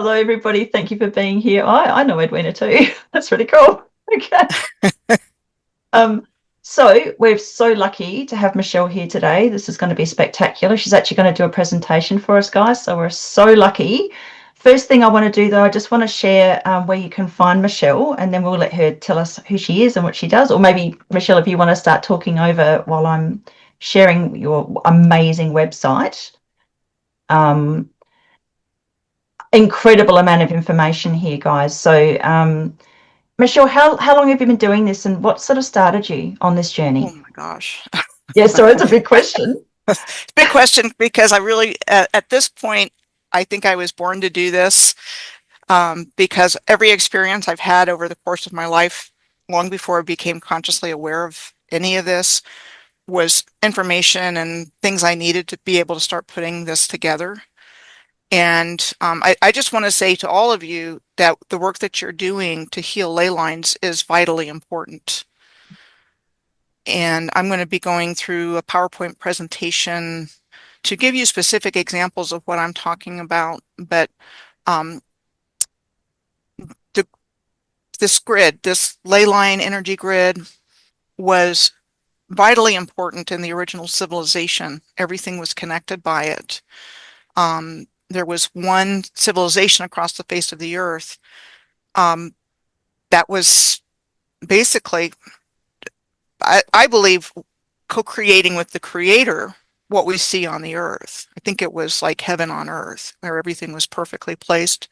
Hello, everybody. Thank you for being here. I know Edwina too. That's really cool. Okay. Um, so we're so lucky to have Michelle here today. This is going to be spectacular. She's actually going to do a presentation for us, guys. So we're so lucky. First thing I want to do, though, I just want to share where you can find Michelle, and then we'll let her tell us who she is and what she does. Or maybe, Michelle, if you want to start talking over while I'm sharing your amazing website. Incredible amount of information here, guys. So, Michelle, how long have you been doing this, and what sort of started you on this Oh journey? my gosh. Yeah, so it's a big question. It's a big question because I really, at this point, I think I was born to do this because every experience I've had over the course of my life, long before I became consciously aware of any of this, was information and things I needed to be able to start putting this together. And I just want to say to all of you that the work that you're doing to heal ley lines is vitally important. And I'm going to be going through a PowerPoint presentation to give you specific examples of what I'm talking about. But um, the, this grid, this ley line energy grid, was vitally important in the original civilization. Everything was connected by it. There was one civilization across the face of the earth um, that was basically, I believe, co-creating with the creator what we see on the earth. I think it was like heaven on earth, where everything was perfectly placed,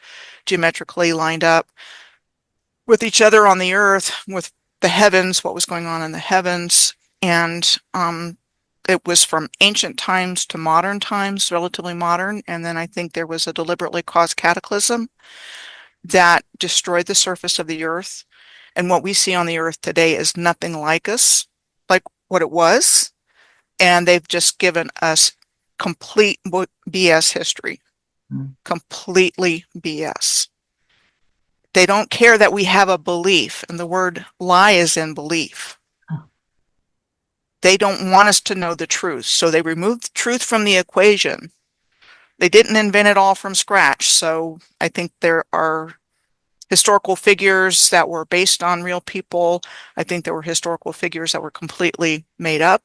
geometrically lined up with each other on the earth, with the heavens, what was going on in the heavens. And it was from ancient times to modern times, relatively modern. And then I think there was a deliberately caused cataclysm that destroyed the surface of the earth. And what we see on the earth today is nothing like us, like what it was. And they've just given us complete BS history, Mm. completely BS. They don't care that we have a belief, and the word lie is in belief. Oh, They don't want us to know the truth, so they removed the truth from the equation. They didn't invent it all from scratch, so I think there are historical figures that were based on real people. I think there were historical figures that were completely made up.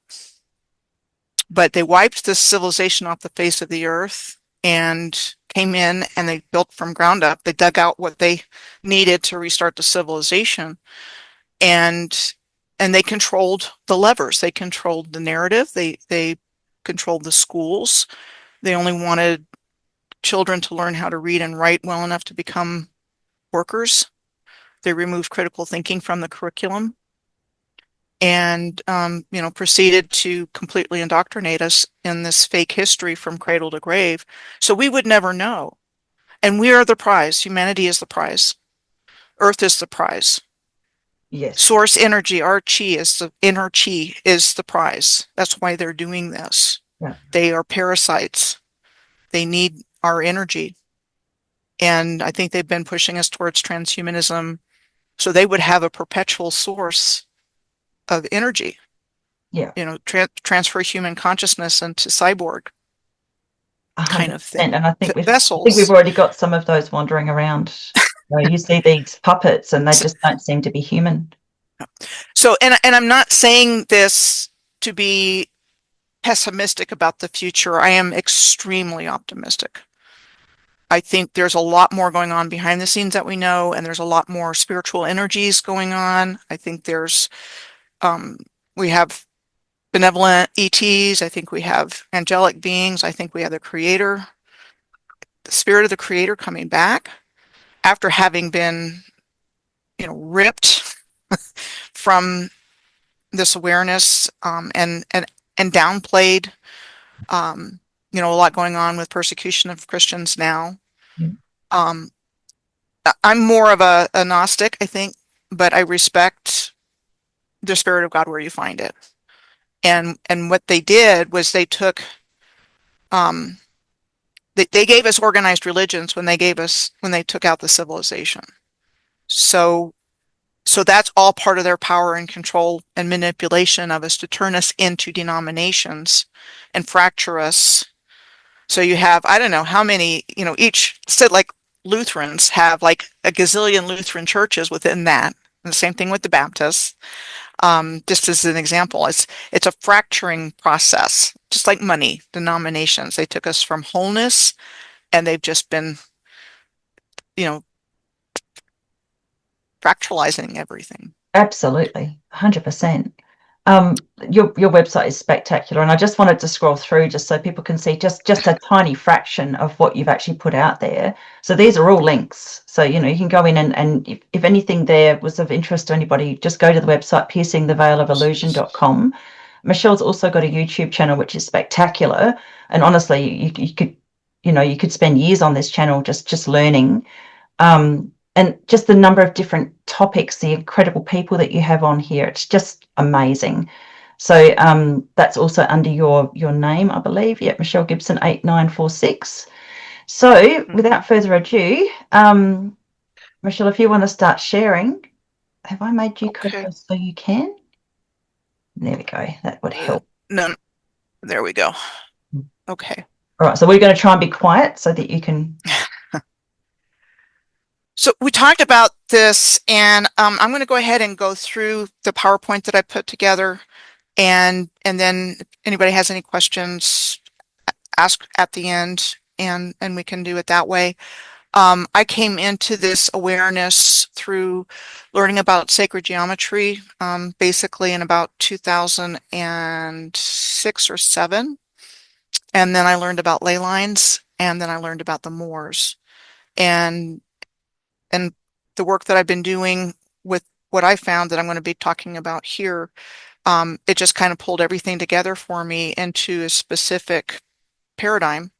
But they wiped this civilization off the face of the earth and came in and they built from ground up. They dug out what they needed to restart the civilization, and they controlled the levers. They controlled the narrative. They controlled the schools. They only wanted children to learn how to read and write well enough to become workers. They removed critical thinking from the curriculum and proceeded to completely indoctrinate us in this fake history from cradle to grave. So we would never know. And we are the prize. Humanity is the prize. Earth is the prize. yes. Source energy, our chi is the inner chi is the prize. That's why they're doing this. Yeah. They are parasites. They need our energy. And I think they've been pushing us towards transhumanism so they would have a perpetual source of energy, Yeah. transfer human consciousness into cyborg kind of 100%. thing. And I think we've Vessels. already got some of those wandering around. You see these puppets, and they So, just don't seem to be human. and I'm not saying this to be pessimistic about the future. I am extremely optimistic. I think there's a lot more going on behind the scenes that we know, and there's a lot more spiritual energies going on. I think um, we have benevolent ETs. I think we have angelic beings. I think we have the creator, the spirit of the creator coming back after having been, ripped from this awareness and downplayed. A lot going on with persecution of Christians now. Mm. Um, I'm more of a Gnostic, I think, but I respect the spirit of God where you find it. And what they did was they took um, they gave us organized religions when they took out the civilization. So so that's all part of their power and control and manipulation of us to turn us into denominations and fracture us. So you have, I don't know how many, each said like Lutherans have like a gazillion Lutheran churches within that. And the same thing with the Baptists. Just as an example, it's a fracturing process, just like money, denominations. They took us from wholeness, and they've just been, you know, fractalizing everything. Absolutely, 100%. Your website is spectacular, and I just wanted to scroll through just so people can see just a tiny fraction of what you've actually put out there. So these are all links. So you can go in and if anything there was of interest to anybody, just go to the website piercingtheveilofillusion.com. Michelle's also got a YouTube channel which is spectacular, and honestly, you could you could spend years on this channel just learning. And just the number of different topics, the incredible people that you have on here, it's just amazing. So that's also under your name, I believe. Yeah, Michelle Gibson 8946. So without further ado, Michelle, if you want to start sharing, have I made you Okay. co-host so you can? There we go. That would help. No, there we go. Okay. All right, so we're going to try and be quiet so that you can. So we talked about this, and I'm going to go ahead and go through the PowerPoint that I put together, and then if anybody has any questions, ask at the end, and we can do it that way. I came into this awareness through learning about sacred geometry, basically in about 2006 or 7. And then I learned about ley lines, and then I learned about the Moors. And the work that I've been doing with what I found that I'm going to be talking about here, it just kind of pulled everything together for me into a specific paradigm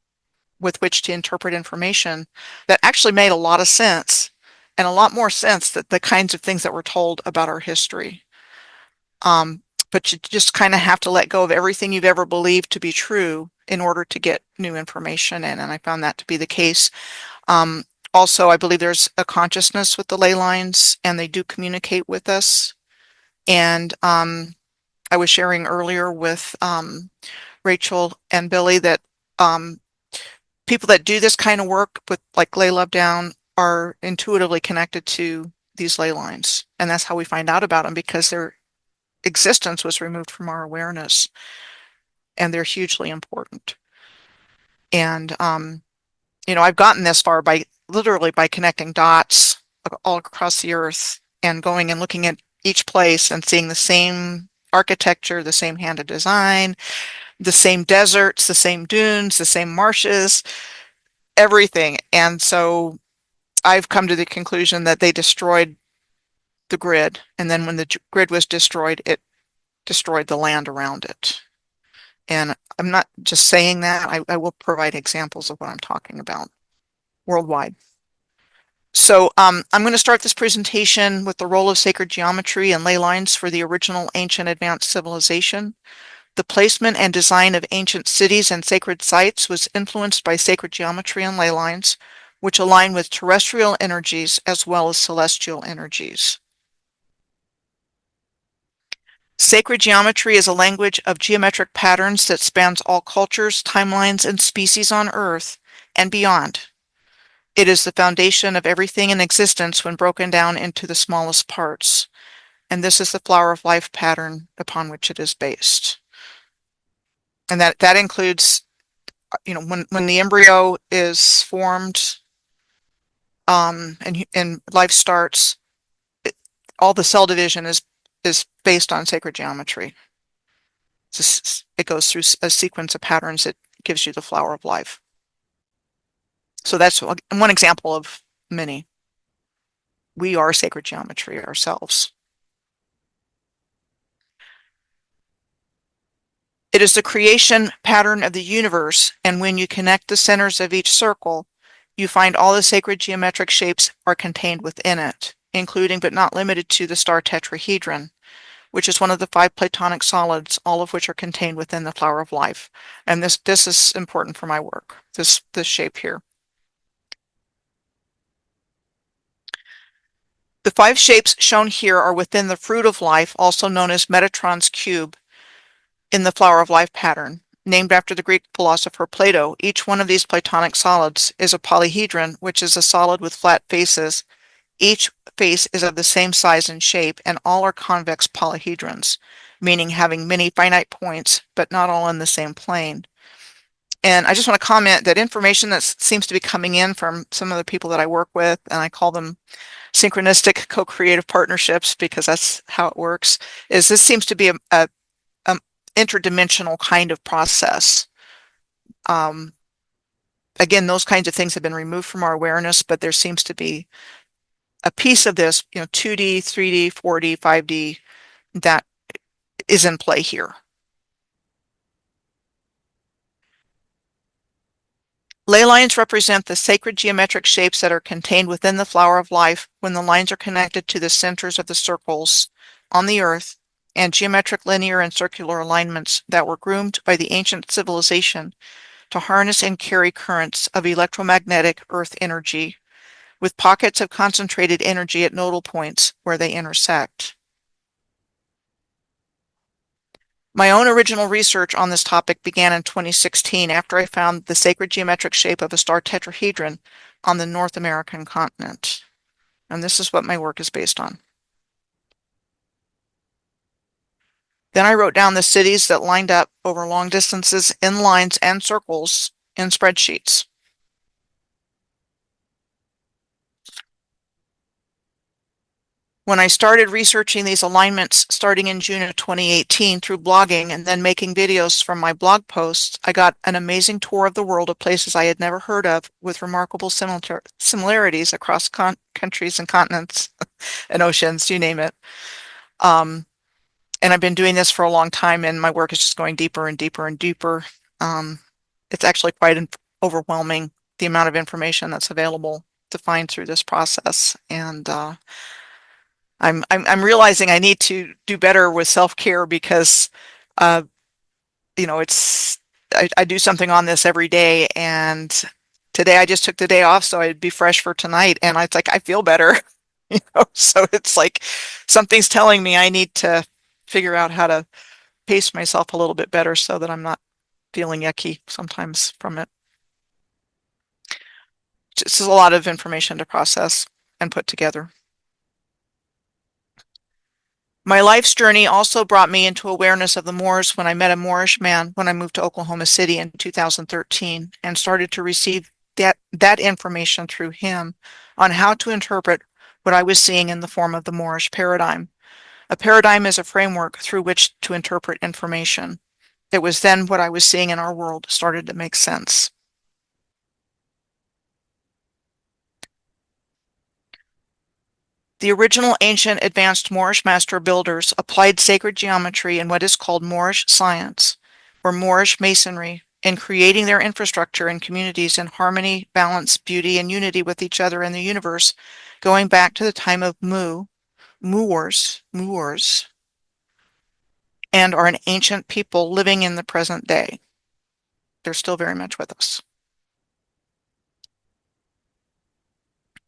with which to interpret information that actually made a lot of sense, and a lot more sense than the kinds of things that were told about our history. But you just kind of have to let go of everything you've ever believed to be true in order to get new information in, and I found that to be the case. Also, I believe there's a consciousness with the ley lines, and they do communicate with us. And I was sharing earlier with Rachel and Billy that people that do this kind of work with like Ley Love Down are intuitively connected to these ley lines. And that's how we find out about them, because their existence was removed from our awareness, and they're hugely important. And I've gotten this far by literally by connecting dots all across the earth and going and looking at each place and seeing the same architecture, the same hand of design, the same deserts, the same dunes, the same marshes, everything. And so I've come to the conclusion that they destroyed the grid. And then when the grid was destroyed, it destroyed the land around it. And I'm not just saying that, I will provide examples of what I'm talking about worldwide. So I'm going to start this presentation with the role of sacred geometry and ley lines for the original ancient advanced civilization. The placement and design of ancient cities and sacred sites was influenced by sacred geometry and ley lines, which align with terrestrial energies as well as celestial energies. Sacred geometry is a language of geometric patterns that spans all cultures, timelines, and species on Earth and beyond. It is the foundation of everything in existence when broken down into the smallest parts. And this is the flower of life pattern upon which it is based. And that includes, when the embryo is formed, and life starts, all the cell division is based on sacred geometry. It goes through a sequence of patterns that gives you the flower of life. So that's one example of many. We are sacred geometry ourselves. It is the creation pattern of the universe, and when you connect the centers of each circle, you find all the sacred geometric shapes are contained within it, including but not limited to the star tetrahedron, which is one of the 5 Platonic solids, all of which are contained within the flower of life. And this is important for my work, this shape here. The 5 shapes shown here are within the fruit of life, also known as Metatron's cube, in the flower of life pattern. named after the Greek philosopher Plato. Each one of these Platonic solids is a polyhedron, which is a solid with flat faces. Each face is of the same size and shape, and all are convex polyhedrons, meaning having many finite points, but not all in the same plane. And I just want to comment that information that seems to be coming in from some of the people that I work with, and I call them synchronistic co-creative partnerships because that's how it works, is this seems to be a interdimensional kind of process. Um, again, those kinds of things have been removed from our awareness, but there seems to be a piece of this, 2D, 3D, 4D, 5D, that is in play here. Ley lines represent the sacred geometric shapes that are contained within the flower of life when the lines are connected to the centers of the circles on the earth, and geometric linear and circular alignments that were groomed by the ancient civilization to harness and carry currents of electromagnetic earth energy, with pockets of concentrated energy at nodal points where they intersect. My own original research on this topic began in 2016 after I found the sacred geometric shape of a star tetrahedron on the North American continent. And this is what my work is based on. Then I wrote down the cities that lined up over long distances in lines and circles in spreadsheets. When I started researching these alignments starting in June of 2018 through blogging and then making videos from my blog posts, I got an amazing tour of the world of places I had never heard of with remarkable similarities across countries and continents and oceans, you name it. And I've been doing this for a long time, and my work is just going deeper and deeper and deeper. It's actually quite overwhelming, the amount of information that's available to find through this process. And I'm realizing I need to do better with self-care because uh, it's I do something on this every day, and today I just took the day off so I'd be fresh for tonight, and it's like I feel better. So it's like something's telling me I need to figure out how to pace myself a little bit better so that I'm not feeling yucky sometimes from it. This is a lot of information to process and put together. My life's journey also brought me into awareness of the Moors when I met a Moorish man when I moved to Oklahoma City in 2013 and started to receive that information through him on how to interpret what I was seeing in the form of the Moorish paradigm. A paradigm is a framework through which to interpret information. It was then what I was seeing in our world started to make sense. The original ancient advanced Moorish master builders applied sacred geometry and what is called Moorish science, or Moorish masonry, in creating their infrastructure and communities in harmony, balance, beauty, and unity with each other and the universe, going back to the time of Moors, and are an ancient people living in the present day. They're still very much with us.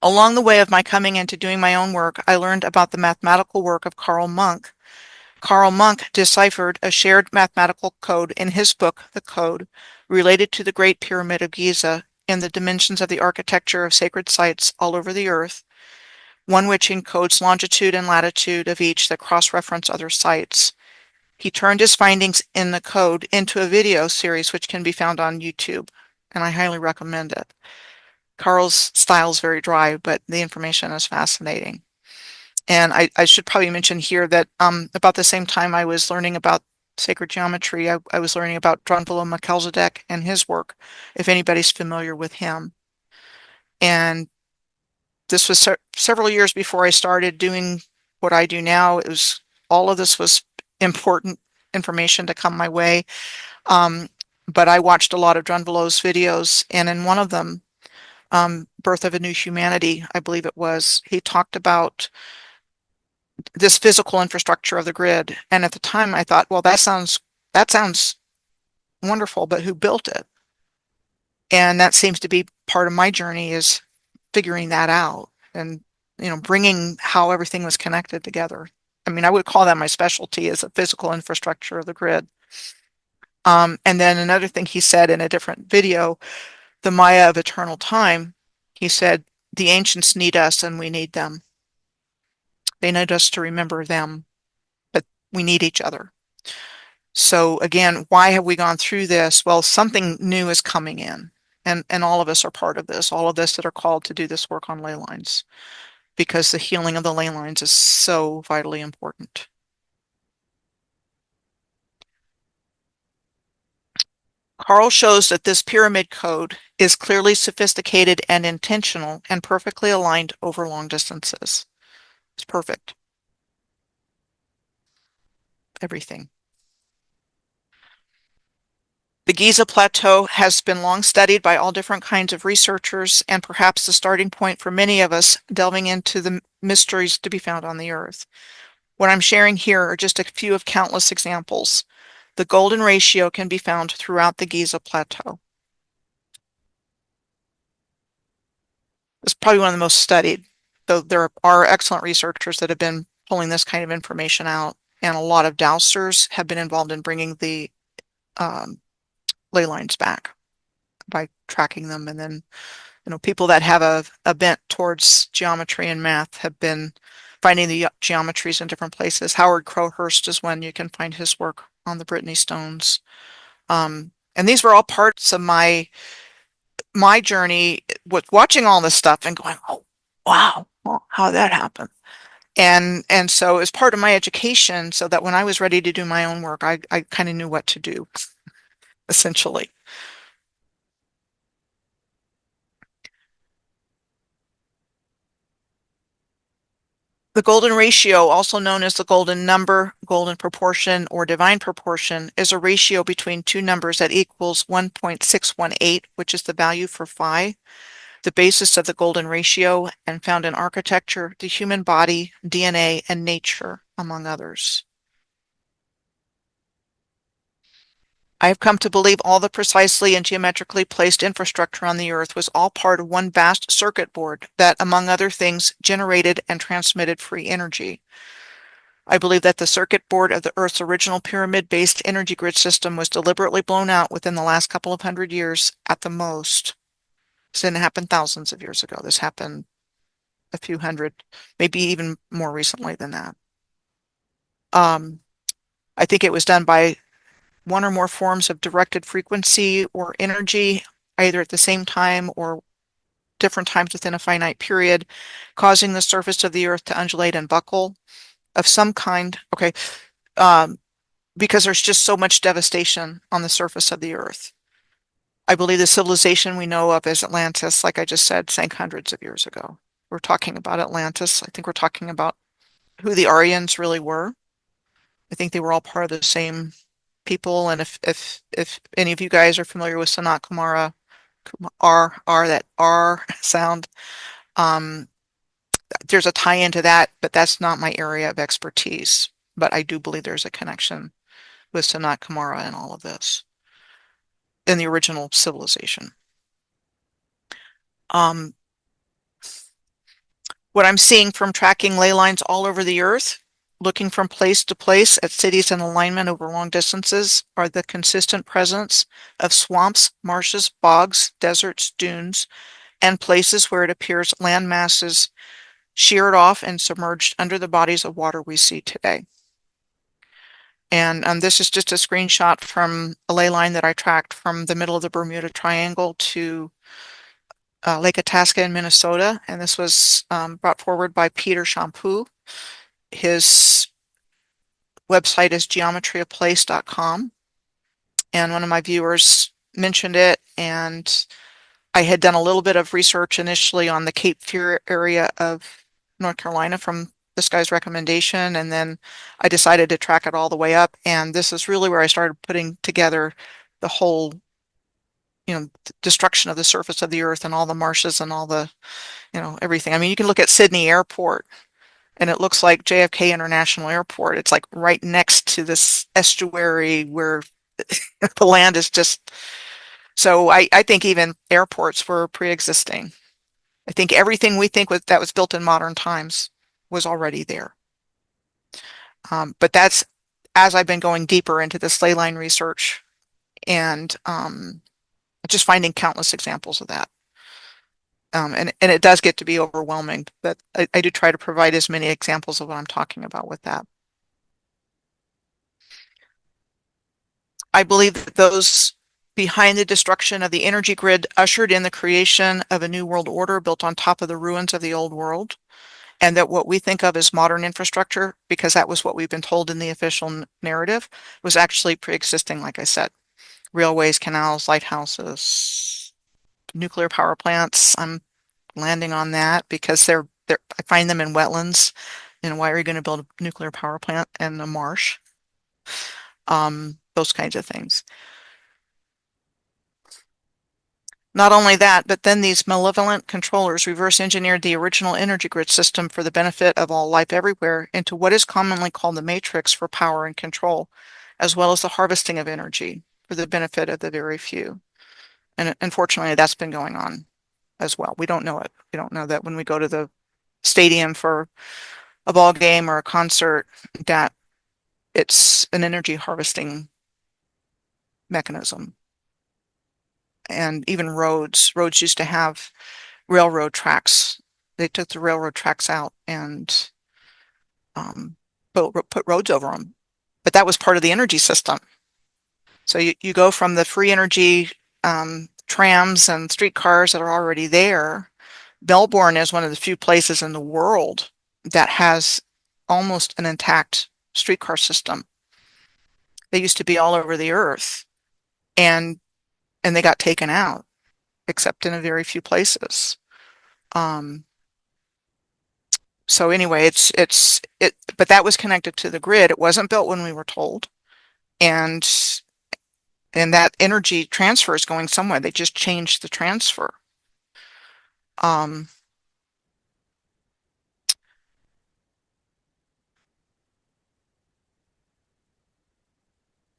Along the way of my coming into doing my own work, I learned about the mathematical work of Carl Monk. Carl Monk deciphered a shared mathematical code in his book, The Code, related to the Great Pyramid of Giza in the dimensions of the architecture of sacred sites all over the earth, one which encodes longitude and latitude of each that cross-reference other sites. He turned his findings in the code into a video series which can be found on YouTube, and I highly recommend it. Carl's style is very dry, but the information is fascinating. And I should probably mention here that about the same time I was learning about sacred geometry, I was learning about Drunvalo Melchizedek and his work, if anybody's familiar with him. And this was several years before I started doing what I do now. All of this was important information to come my way. But I watched a lot of Drunvalo's videos, and in one of them, Birth of a New Humanity, I believe it was, he talked about this physical infrastructure of the grid. And at the time I thought, well, that sounds wonderful, but who built it? And that seems to be part of my journey, is figuring that out and, bringing how everything was connected together. I mean, I would call that my specialty, is the physical infrastructure of the grid. And then another thing he said in a different video, the Maya of eternal time, he said, the ancients need us and we need them. They need us to remember them, but we need each other. So again, why have we gone through this? Well, something new is coming in, and all of us are part of this, all of us that are called to do this work on ley lines, because the healing of the ley lines is so vitally important. Carl shows that this pyramid code is clearly sophisticated and intentional and perfectly aligned over long distances. It's perfect. Everything. The Giza Plateau has been long studied by all different kinds of researchers and perhaps the starting point for many of us delving into the mysteries to be found on the Earth. What I'm sharing here are just a few of countless examples. The golden ratio can be found throughout the Giza Plateau. It's probably one of the most studied, though there are excellent researchers that have been pulling this kind of information out, and a lot of dowsers have been involved in bringing the ley lines back by tracking them. And then, people that have a bent towards geometry and math have been finding the geometries in different places. Howard Crowhurst is one. You can find his work on the Brittany stones. And these were all parts of my journey with watching all this stuff and going, oh, wow, well, how did that happen? And so as part of my education, so that when I was ready to do my own work, I kind of knew what to do, essentially. The golden ratio, also known as the golden number, golden proportion, or divine proportion, is a ratio between two numbers that equals 1.618, which is the value for phi, the basis of the golden ratio, and found in architecture, the human body, DNA, and nature, among others. I have come to believe all the precisely and geometrically placed infrastructure on the Earth was all part of one vast circuit board that, among other things, generated and transmitted free energy. I believe that the circuit board of the Earth's original pyramid-based energy grid system was deliberately blown out within the last couple of hundred years at the most. This didn't happen thousands of years ago. This happened a few hundred, maybe even more recently than that. I think it was done by one or more forms of directed frequency or energy, either at the same time or different times within a finite period, causing the surface of the Earth to undulate and buckle of some kind. Okay, because there's just so much devastation on the surface of the Earth. I believe the civilization we know of as Atlantis, like I just said, sank hundreds of years ago. We're talking about Atlantis. I think we're talking about who the Aryans really were. I think they were all part of the same people. And if any of you guys are familiar with Sanat Kumara, that R sound, there's a tie into that, but that's not my area of expertise. But I do believe there's a connection with Sanat Kumara and all of this in the original civilization. What I'm seeing from tracking ley lines all over the Earth, looking from place to place at cities in alignment over long distances, are the consistent presence of swamps, marshes, bogs, deserts, dunes, and places where it appears land masses sheared off and submerged under the bodies of water we see today. And this is just a screenshot from a ley line that I tracked from the middle of the Bermuda Triangle to Lake Itasca in Minnesota. And this was brought forward by Peter Shampoo. His website is geometryofplace.com. And one of my viewers mentioned it, and I had done a little bit of research initially on the Cape Fear area of North Carolina from this guy's recommendation, and then I decided to track it all the way up. And this is really where I started putting together the whole, destruction of the surface of the Earth and all the marshes and all the, everything. I mean, you can look at Sydney Airport and it looks like JFK International Airport. It's like right next to this estuary where the land is just, so I think even airports were pre-existing. I think everything we think that was built in modern times was already there. But that's, as I've been going deeper into this ley line research, and just finding countless examples of that. And it does get to be overwhelming, but I do try to provide as many examples of what I'm talking about with that. I believe that those behind the destruction of the energy grid ushered in the creation of a new world order built on top of the ruins of the old world, and that what we think of as modern infrastructure, because that was what we've been told in the official narrative, was actually pre-existing, like I said. Railways, canals, lighthouses, nuclear power plants. I'm landing on that because I find them in wetlands. And why are you going to build a nuclear power plant in a marsh? Those kinds of things. Not only that, but then these malevolent controllers reverse engineered the original energy grid system for the benefit of all life everywhere into what is commonly called the matrix for power and control, as well as the harvesting of energy for the benefit of the very few. And unfortunately, that's been going on as well. We don't know it. We don't know that when we go to the stadium for a ball game or a concert, that it's an energy harvesting mechanism. And even roads used to have railroad tracks. They took the railroad tracks out and put roads over them. But that was part of the energy system. So you go from the free energy trams and streetcars that are already there. Melbourne is one of the few places in the world that has almost an intact streetcar system. They used to be all over the earth, and they got taken out, except in a very few places. Um, so anyway, but that was connected to the grid. It wasn't built when we were told, and that energy transfer is going somewhere. They just changed the transfer. Um,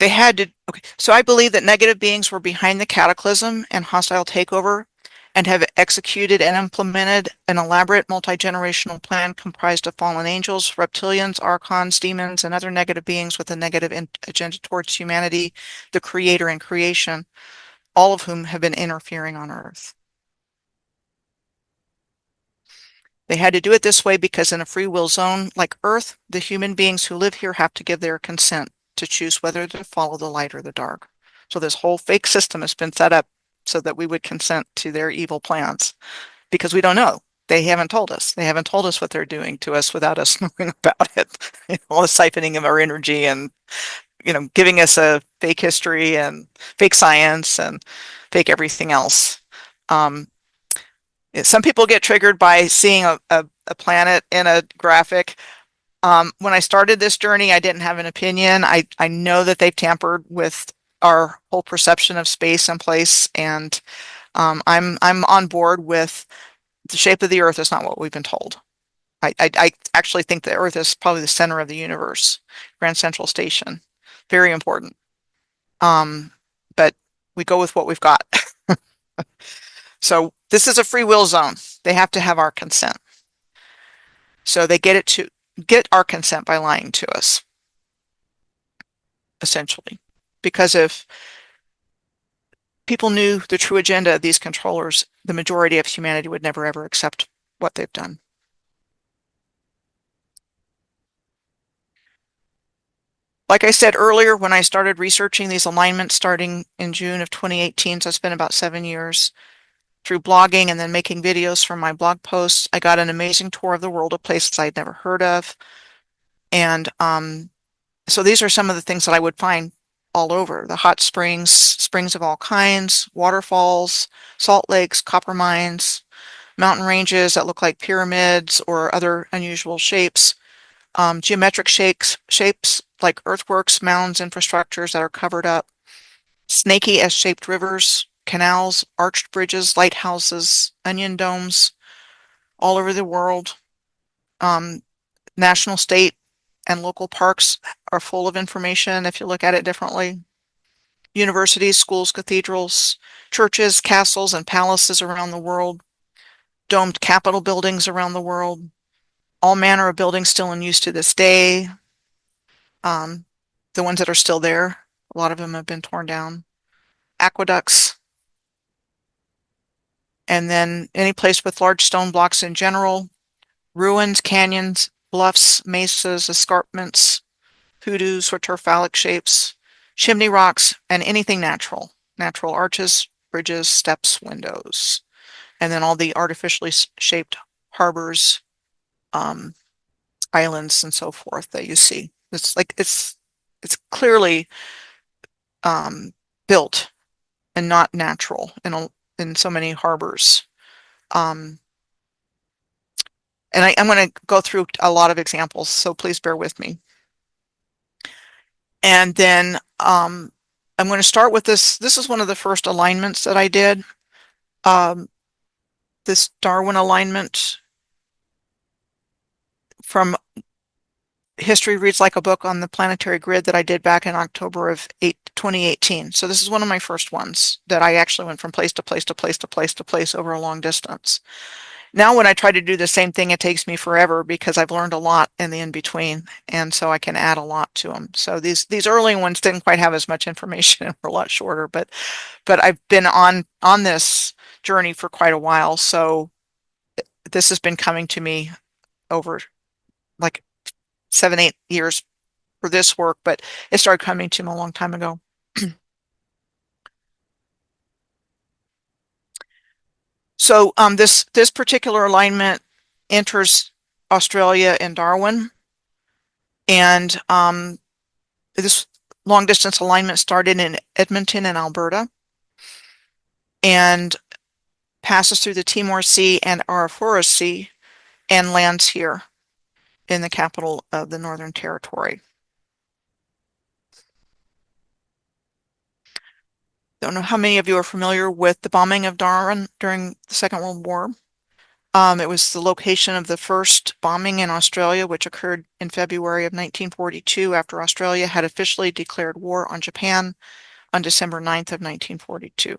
They had to, okay. So I believe that negative beings were behind the cataclysm and hostile takeover and have executed and implemented an elaborate multi-generational plan comprised of fallen angels, reptilians, archons, demons, and other negative beings with a negative agenda towards humanity, the creator and creation, all of whom have been interfering on Earth. They had to do it this way because in a free will zone like Earth, the human beings who live here have to give their consent to choose whether to follow the light or the dark. So this whole fake system has been set up so that we would consent to their evil plans because we don't know. They haven't told us. They haven't told us what they're doing to us without us knowing about it. All the siphoning of our energy and, giving us a fake history and fake science and fake everything else. Some people get triggered by seeing a planet in a graphic. When I started this journey, I didn't have an opinion. I know that they've tampered with our whole perception of space and place, and I'm on board with the shape of the Earth is not what we've been told. I actually think the Earth is probably the center of the universe, Grand Central Station. Very important. But we go with what we've got. So this is a free will zone. They have to have our consent. So they get our consent by lying to us, essentially. Because if people knew the true agenda of these controllers, the majority of humanity would never ever accept what they've done. Like I said earlier, when I started researching these alignments starting in June of 2018, so it's been about 7 years, through blogging and then making videos from my blog posts, I got an amazing tour of the world of places I'd never heard of. And so these are some of the things that I would find all over. The hot springs, springs of all kinds, waterfalls, salt lakes, copper mines, mountain ranges that look like pyramids or other unusual shapes, geometric shapes like earthworks, mounds, infrastructures that are covered up, snaky S-shaped rivers, canals, arched bridges, lighthouses, onion domes, all over the world. National, state, and local parks are full of information if you look at it differently. Universities, schools, cathedrals, churches, castles, and palaces around the world, domed capitol buildings around the world, all manner of buildings still in use to this day. The ones that are still there, a lot of them have been torn down. aqueducts, and then any place with large stone blocks in general, ruins, canyons, bluffs, mesas, escarpments, hoodoos, which are phallic shapes, chimney rocks, and anything natural. Natural arches, bridges, steps, windows. And then all the artificially shaped harbors, um, islands, and so forth that you see. It's clearly um, built and not natural in so many harbors. Um, and I'm going to go through a lot of examples, so please bear with me. And then I'm going to start with this. This is one of the first alignments that I did. This Darwin alignment from History Reads Like a Book on the Planetary Grid that I did back in October of 2018. So this is one of my first ones that I actually went from place to place to place to place to place over a long distance. Now when I try to do the same thing, it takes me forever because I've learned a lot in the in-between, and so I can add a lot to them. So these early ones didn't quite have as much information and were a lot shorter, but I've been on this journey for quite a while, so this has been coming to me over like 7, 8 years for this work, but it started coming to me a long time ago. So this particular alignment enters Australia and Darwin, and this long distance alignment started in Edmonton in Alberta and passes through the Timor Sea and Arafura Sea and lands here in the capital of the Northern Territory. Don't know how many of you are familiar with the bombing of Darwin during the Second World War. It was the location of the first bombing in Australia, which occurred in February of 1942 after Australia had officially declared war on Japan on December 9th of 1942.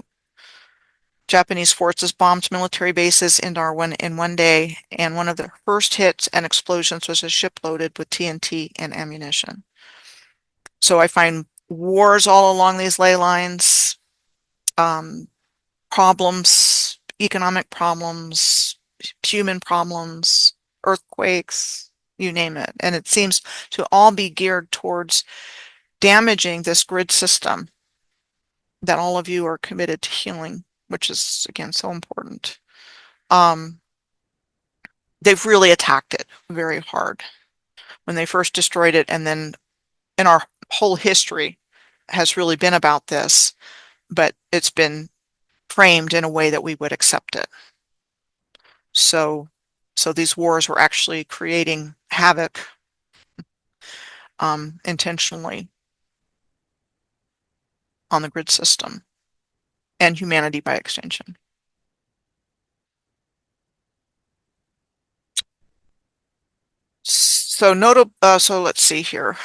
Japanese forces bombed military bases in Darwin in one day, and one of the first hits and explosions was a ship loaded with TNT and ammunition. So I find wars all along these ley lines, problems, economic problems, human problems, earthquakes, you name it. And it seems to all be geared towards damaging this grid system that all of you are committed to healing, which is, again, so important. They've really attacked it very hard when they first destroyed it, and then in our whole history has really been about this, but it's been framed in a way that we would accept it. So these wars were actually creating havoc intentionally on the grid system and humanity by extension. So let's see here.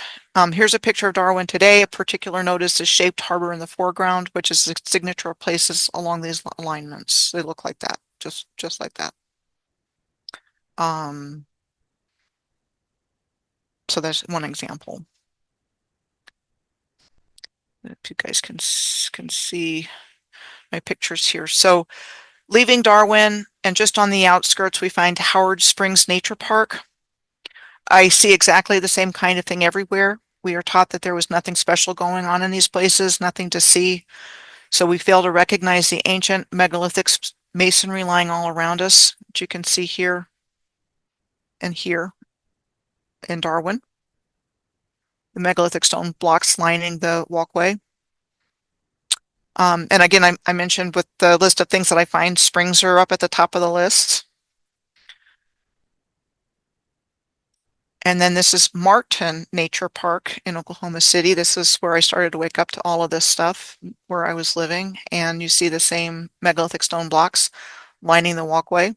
Here's a picture of Darwin today. A particular note is the shaped harbor in the foreground, which is the signature of places along these alignments. They look like that, just like that. So that's one example. If you guys can see my pictures here. So leaving Darwin and just on the outskirts, we find Howard Springs Nature Park. I see exactly the same kind of thing everywhere. We are taught that there was nothing special going on in these places, nothing to see. So we fail to recognize the ancient megalithic masonry lying all around us, which you can see here and here in Darwin. The megalithic stone blocks lining the walkway. And again, I mentioned with the list of things that I find, springs are up at the top of the list. And then this is Martin Nature Park in Oklahoma City. This is where I started to wake up to all of this stuff where I was living. And you see the same megalithic stone blocks lining the walkway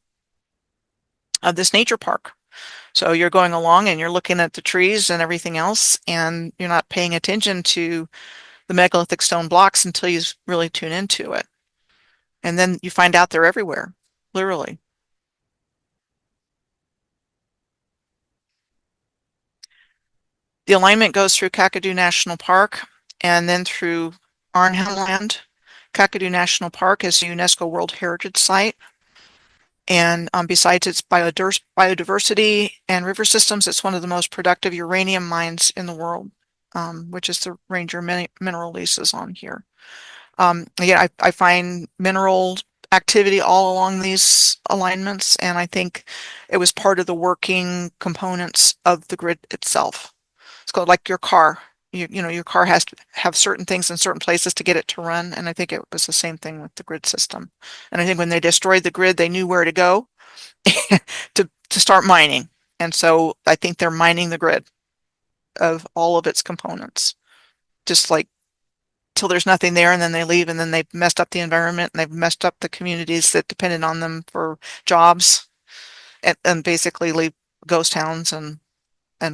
of this nature park. So you're going along and you're looking at the trees and everything else, and you're not paying attention to the megalithic stone blocks until you really tune into it. And then you find out they're everywhere, literally. The alignment goes through Kakadu National Park and then through Arnhem Land Kakadu National Park is a UNESCO World Heritage Site. And besides its biodiversity and river systems, it's one of the most productive uranium mines in the world, which is the Ranger mineral leases on here. Again, I find mineral activity all along these alignments, and I think it was part of the working components of the grid itself. It's called like your car. You know, your car has to have certain things in certain places to get it to run, and I think it was the same thing with the grid system. And I think when they destroyed the grid, they knew where to go to start mining. And so I think they're mining the grid of all of its components, just like till there's nothing there, and then they leave, and then they've messed up the environment, and they've messed up the communities that depended on them for jobs, and basically leave ghost towns and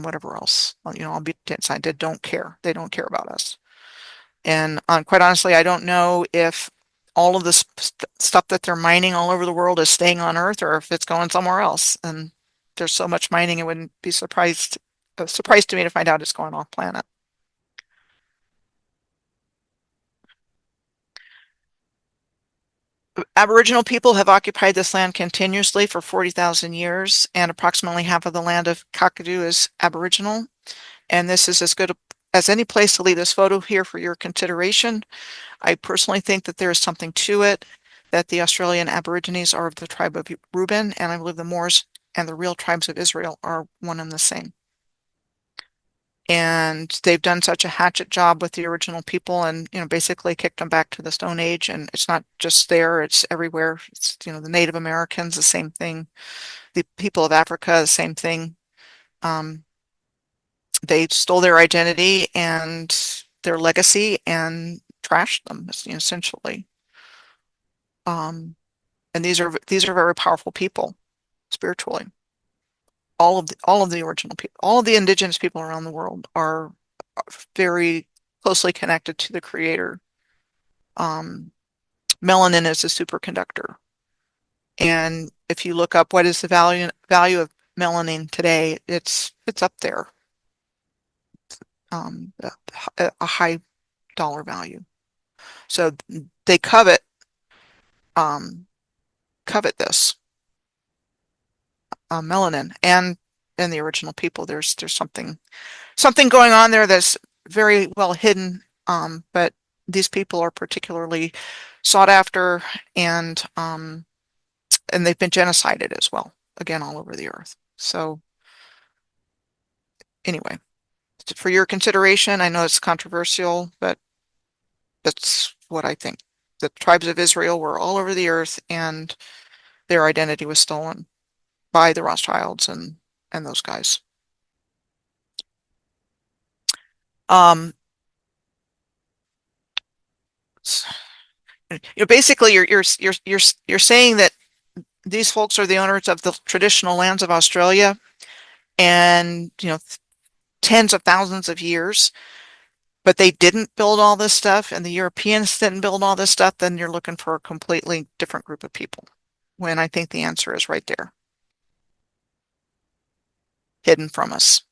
whatever else. You know, I'll be inside. They don't care. They don't care about us. And quite honestly, I don't know if all of this stuff that they're mining all over the world is staying on Earth or if it's going somewhere else. And there's so much mining, it wouldn't be surprised to me to find out it's going off planet. Aboriginal people have occupied this land continuously for 40,000 years, and approximately half of the land of Kakadu is Aboriginal. And this is as good as any place to leave this photo here for your consideration. I personally think that there is something to it, that the Australian Aborigines are of the tribe of Reuben, and I believe the Moors and the real tribes of Israel are one and the same. And they've done such a hatchet job with the original people and, you know, basically kicked them back to the Stone Age. And it's not just there, it's everywhere. It's, you know, the Native Americans, the same thing. The people of Africa, the same thing. They stole their identity and their legacy and trashed them, you know, essentially. And these are very powerful people spiritually. All of the original people, all of the indigenous people around the world are very closely connected to the creator. Melanin is a superconductor. And if you look up what is the value of melanin today, it's up there. A high dollar value. So they covet this melanin and the original people. There's something going on there that's very well hidden, but these people are particularly sought after, and they've been genocided as well, again, all over the earth. So anyway, for your consideration, I know it's controversial, but that's what I think. The tribes of Israel were all over the earth, and their identity was stolen by the Rothschilds and those guys. Um, you know, basically, you're saying that these folks are the owners of the traditional lands of Australia, and you know, tens of thousands of years, but they didn't build all this stuff, and the Europeans didn't build all this stuff. Then you're looking for a completely different group of people. When I think the answer is right there, hidden from us.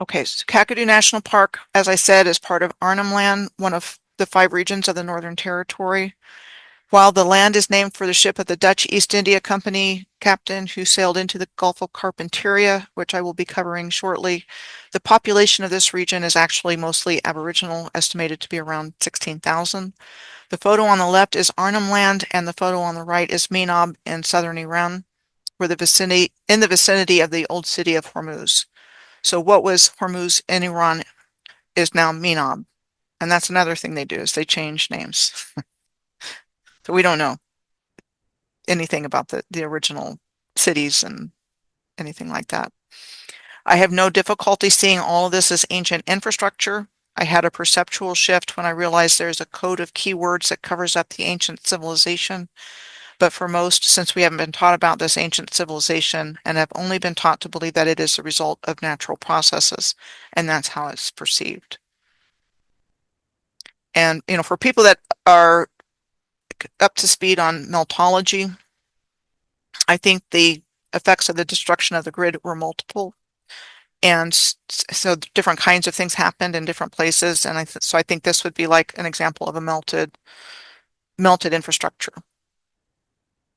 Okay, so Kakadu National Park, as I said, is part of Arnhem Land, one of the 5 regions of the Northern Territory. While the land is named for the ship of the Dutch East India Company captain who sailed into the Gulf of Carpentaria, which I will be covering shortly, the population of this region is actually mostly Aboriginal, estimated to be around 16,000. The photo on the left is Arnhem Land, and the photo on the right is Meenab in southern Iran, in the vicinity of the old city of Hormuz. So what was Hormuz in Iran is now Meenab. And that's another thing they do, is they change names. So we don't know anything about the original cities and anything like that. I have no difficulty seeing all of this as ancient infrastructure. I had a perceptual shift when I realized there's a code of keywords that covers up the ancient civilization. But for most, since we haven't been taught about this ancient civilization and have only been taught to believe that it is the result of natural processes, and that's how it's perceived. And, you know, for people that are up to speed on meltology, I think the effects of the destruction of the grid were multiple. And so different kinds of things happened in different places. And so I think this would be like an example of a melted infrastructure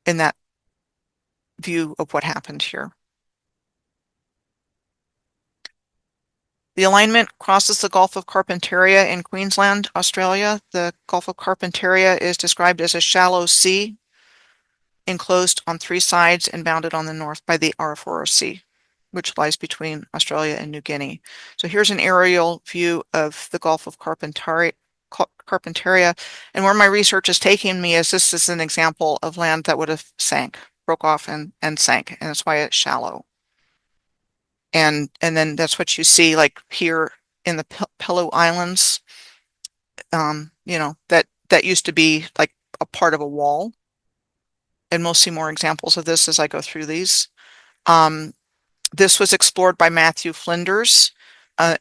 in that view of what happened here. The alignment crosses the Gulf of Carpentaria in Queensland, Australia. The Gulf of Carpentaria is described as a shallow sea enclosed on three sides and bounded on the north by the Arafura Sea, which lies between Australia and New Guinea. So here's an aerial view of the Gulf of Carpentaria. And where my research is taking me is this is an example of land that would have broke off and sank, and that's why it's shallow. And then that's what you see like here in the Pellew Islands, that used to be like a part of a wall. And we'll see more examples of this as I go through these. This was explored by Matthew Flinders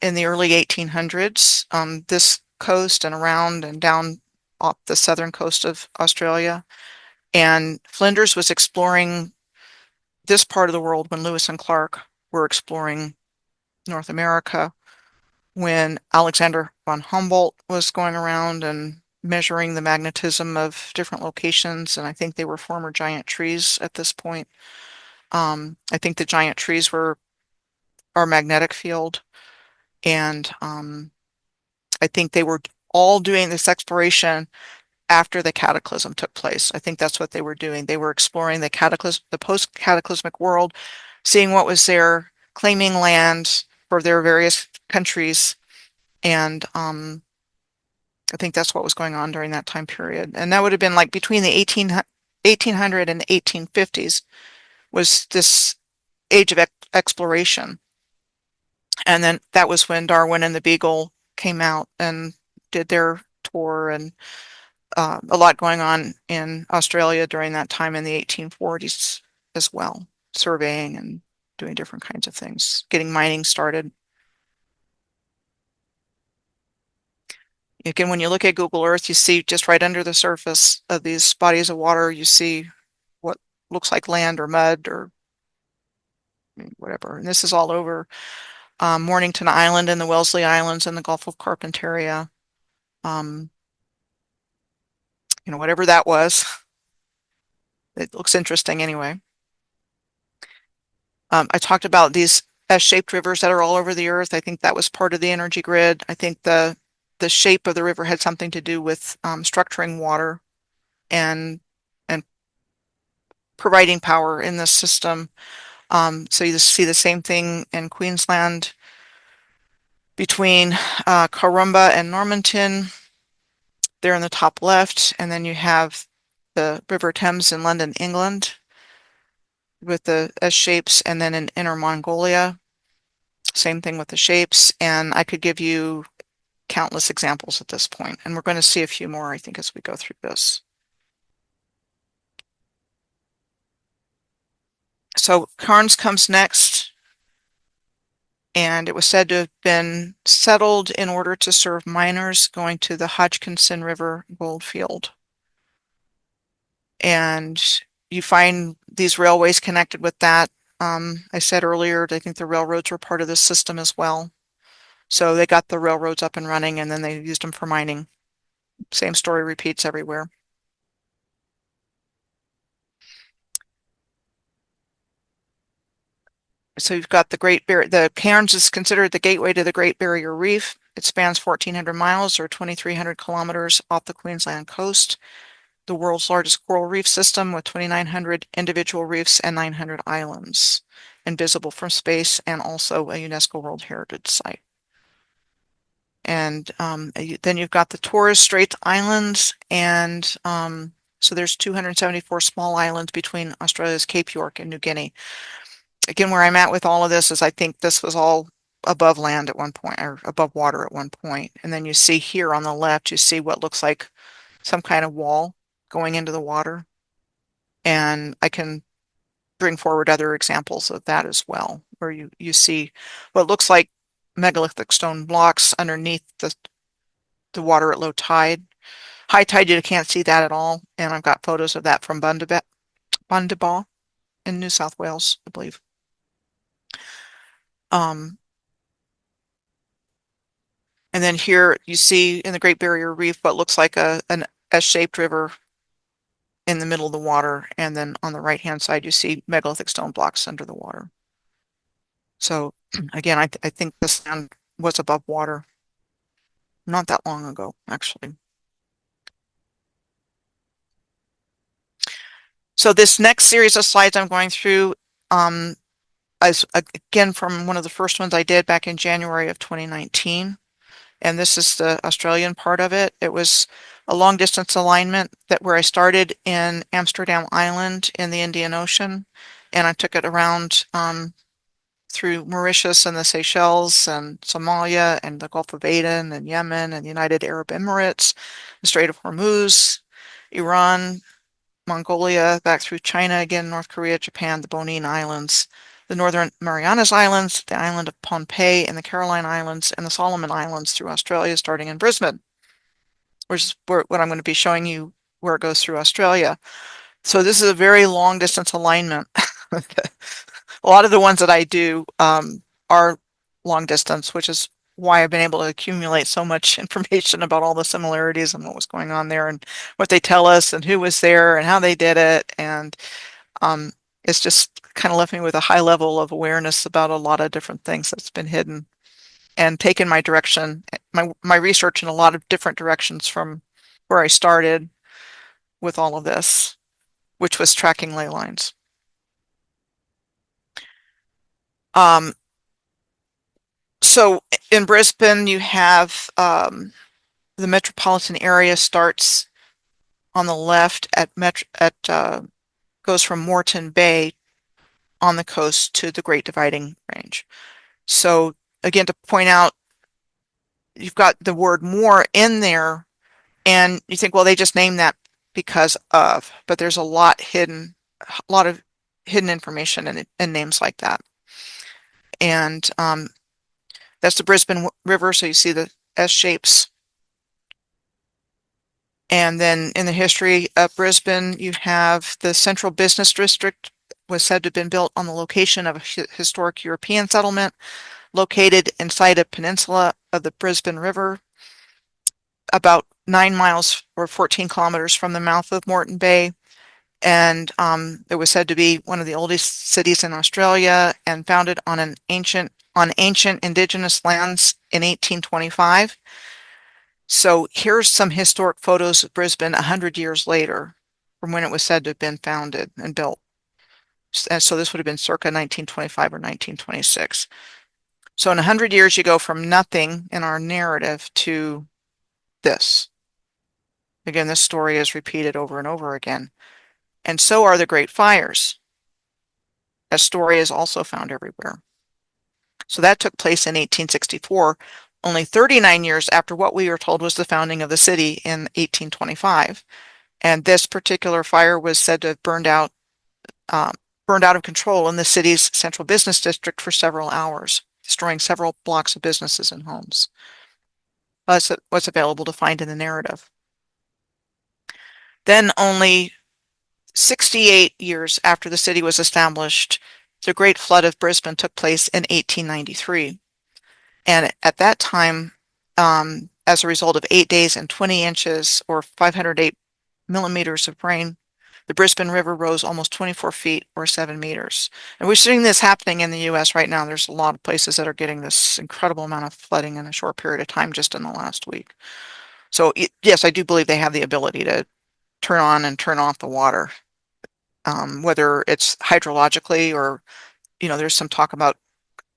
in the early 1800s, this coast and around and down off the southern coast of Australia. And Flinders was exploring this part of the world when Lewis and Clark were exploring North America, when Alexander von Humboldt was going around and measuring the magnetism of different locations. And I think they were former giant trees at this point. I think the giant trees were our magnetic field. And I think they were all doing this exploration after the cataclysm took place. I think that's what they were doing. They were exploring the post-cataclysmic world, seeing what was there, claiming land for their various countries. And I think that's what was going on during that time period. And that would have been like between the 1800 and the 1850s was this age of exploration. And then that was when Darwin and the Beagle came out and did their tour, and a lot going on in Australia during that time in the 1840s as well, surveying and doing different kinds of things, getting mining started. Again, when you look at Google Earth, you see just right under the surface of these bodies of water, you see what looks like land or mud or whatever. And this is all over Mornington Island and the Wellesley Islands and the Gulf of Carpentaria. Whatever that was. It looks interesting anyway. I talked about these S-shaped rivers that are all over the earth. I think that was part of the energy grid. I think the shape of the river had something to do with structuring water and providing power in this system. So you see the same thing in Queensland between Karumba and Normanton. There in the top left, and then you have the River Thames in London, England, with the S-shapes, and then in Inner Mongolia, same thing with the shapes. And I could give you countless examples at this point, and we're going to see a few more, I think, as we go through this. So Cairns comes next, and it was said to have been settled in order to serve miners going to the Hodgkinson River goldfield. And you find these railways connected with that. I said earlier, I think the railroads were part of this system as well. So they got the railroads up and running, and then they used them for mining. Same story repeats everywhere. So you've got the Great Barrier. The Cairns is considered the gateway to the Great Barrier Reef. It spans 1,400 miles or 2,300 kilometers off the Queensland coast. The world's largest coral reef system with 2,900 individual reefs and 900 islands, invisible from space, and also a UNESCO World Heritage Site. And then you've got the Torres Strait Islands, and so there's 274 small islands between Australia's Cape York and New Guinea. Again, where I'm at with all of this is I think this was all above land at one point, or above water at one point. And then you see here on the left, you see what looks like some kind of wall going into the water. And I can bring forward other examples of that as well, where you see what looks like megalithic stone blocks underneath the water at low tide. High tide, you can't see that at all. And I've got photos of that from Bundibal. in New South Wales, I believe. Um, and then here you see in the Great Barrier Reef what looks like an S-shaped river in the middle of the water, and then on the right-hand side you see megalithic stone blocks under the water. So again, I think the sand was above water not that long ago, actually. So this next series of slides I'm going through is again from one of the first ones I did back in January of 2019. And this is the Australian part of it. It was a long distance alignment that where I started in Amsterdam Island in the Indian Ocean, and I took it around through Mauritius and the Seychelles and Somalia and the Gulf of Aden and Yemen and the United Arab Emirates, the Strait of Hormuz, Iran, Mongolia, back through China again, North Korea, Japan, the Bonin Islands, the Northern Marianas Islands, the island of Pohnpei, and the Caroline Islands, and the Solomon Islands through Australia, starting in Brisbane, which is what I'm going to be showing you where it goes through Australia. So this is a very long distance alignment. A lot of the ones that I do are long distance, which is why I've been able to accumulate so much information about all the similarities and what was going on there and what they tell us and who was there and how they did it. And it's just kind of left me with a high level of awareness about a lot of different things that's been hidden and taken my direction, my research in a lot of different directions from where I started with all of this, which was tracking ley lines. So in Brisbane, you have the metropolitan area starts on the left goes from Moreton Bay on the coast to the Great Dividing Range. So again, to point out, you've got the word more in there, and you think, well, they just named that because of, but there's a lot of hidden information in names like that. And that's the Brisbane River, so you see the S shapes. And then in the history of Brisbane, you have the Central Business District was said to have been built on the location of a historic European settlement located inside a peninsula of the Brisbane River, about 9 miles or 14 kilometers from the mouth of Moreton Bay. And it was said to be one of the oldest cities in Australia and founded on ancient indigenous lands in 1825. So here's some historic photos of Brisbane 100 years later from when it was said to have been founded and built. And so this would have been circa 1925 or 1926. So in 100 years, you go from nothing in our narrative to this. Again, this story is repeated over and over again. And so are the Great Fires. That story is also found everywhere. So that took place in 1864, only 39 years after what we were told was the founding of the city in 1825. And this particular fire was said to have burned out of control in the city's central business district for several hours, destroying several blocks of businesses and homes. That's what's available to find in the narrative. Then only 68 years after the city was established, the Great Flood of Brisbane took place in 1893. And at that time, as a result of 8 days and 20 inches or 508 millimeters of rain, the Brisbane River rose almost 24 feet or 7 meters. And we're seeing this happening in the US right now. There's a lot of places that are getting this incredible amount of flooding in a short period of time just in the last week. So yes, I do believe they have the ability to turn on and turn off the water, whether it's hydrologically or, there's some talk about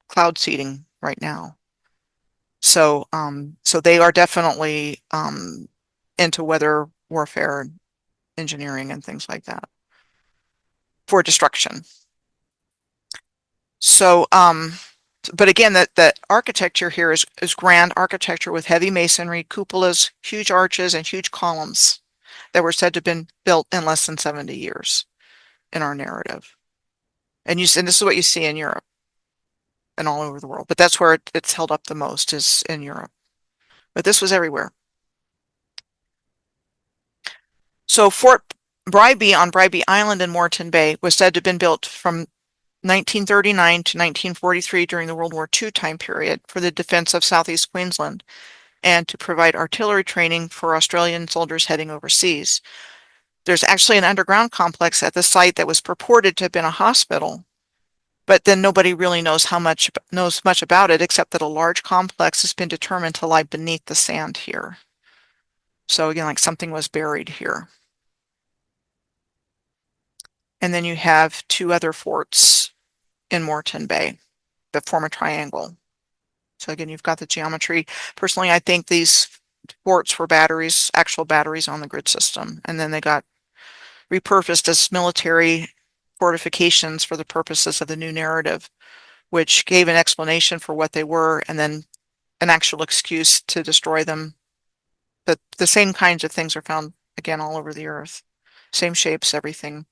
cloud seeding right now. So they are definitely into weather warfare, engineering, and things like that for destruction. So, but again, the architecture here is grand architecture with heavy masonry, cupolas, huge arches, and huge columns that were said to have been built in less than 70 years in our narrative. And this is what you see in Europe and all over the world. But that's where it's held up the most, is in Europe. But this was everywhere. So Fort Bribie on Bribie Island in Moreton Bay was said to have been built from 1939 to 1943 during the World War II time period for the defense of southeast Queensland and to provide artillery training for Australian soldiers heading overseas. There's actually an underground complex at the site that was purported to have been a hospital, but then nobody really knows much about it except that a large complex has been determined to lie beneath the sand here. So again, like something was buried here. And then you have two other forts in Moreton Bay that form a triangle. So again, you've got the geometry. Personally, I think these forts were batteries, actual batteries on the grid system, and then they got repurposed as military fortifications for the purposes of the new narrative, which gave an explanation for what they were and then an actual excuse to destroy them. But the same kinds of things are found again all over the earth, same shapes, everything.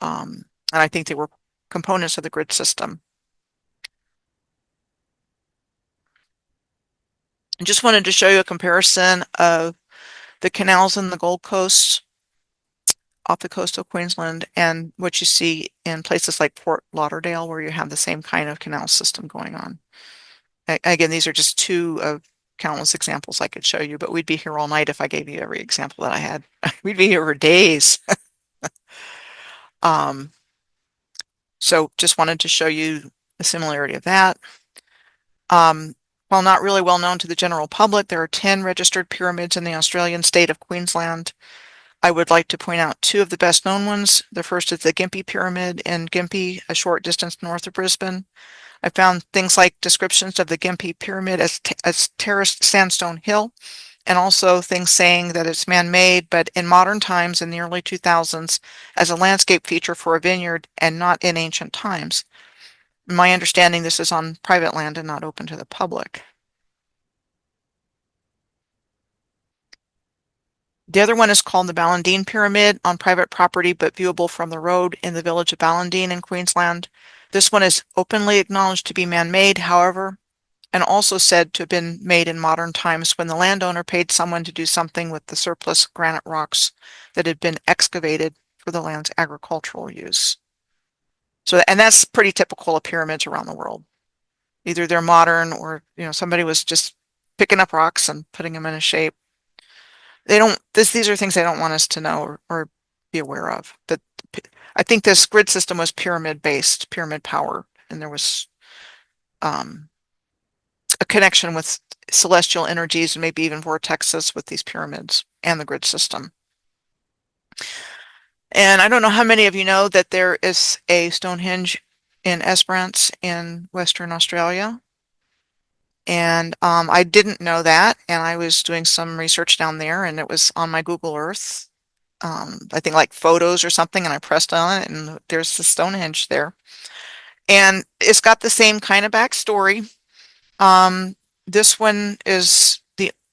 And I think they were components of the grid system. I just wanted to show you a comparison of the canals in the Gold Coast off the coast of Queensland and what you see in places like Port Lauderdale, where you have the same kind of canal system going on. Again, these are just two of countless examples I could show you, but we'd be here all night if I gave you every example that I had. We'd be here for days. So just wanted to show you the similarity of that. While not really well known to the general public, there are 10 registered pyramids in the Australian state of Queensland. I would like to point out two of the best known ones. The first is the Gympie Pyramid in Gympie, a short distance north of Brisbane. I found things like descriptions of the Gympie Pyramid as terraced sandstone hill, and also things saying that it's man-made, but in modern times, in the early 2000s, as a landscape feature for a vineyard and not in ancient times. My understanding, this is on private land and not open to the public. The other one is called the Ballandine Pyramid on private property, but viewable from the road in the village of Ballandine in Queensland. This one is openly acknowledged to be man-made, however, and also said to have been made in modern times when the landowner paid someone to do something with the surplus granite rocks that had been excavated for the land's agricultural use. So, and that's pretty typical of pyramids around the world. Either they're modern or, somebody was just picking up rocks and putting them in a shape. These are things they don't want us to know or be aware of. But I think this grid system was pyramid-based, pyramid power, and there was a connection with celestial energies and maybe even vortexes with these pyramids and the grid system. And I don't know how many of you know that there is a Stonehenge in Esperance in Western Australia. And I didn't know that, and I was doing some research down there, and it was on my Google Earth. I think like photos or something, and I pressed on it, and there's the Stonehenge there. And it's got the same kind of backstory. This one is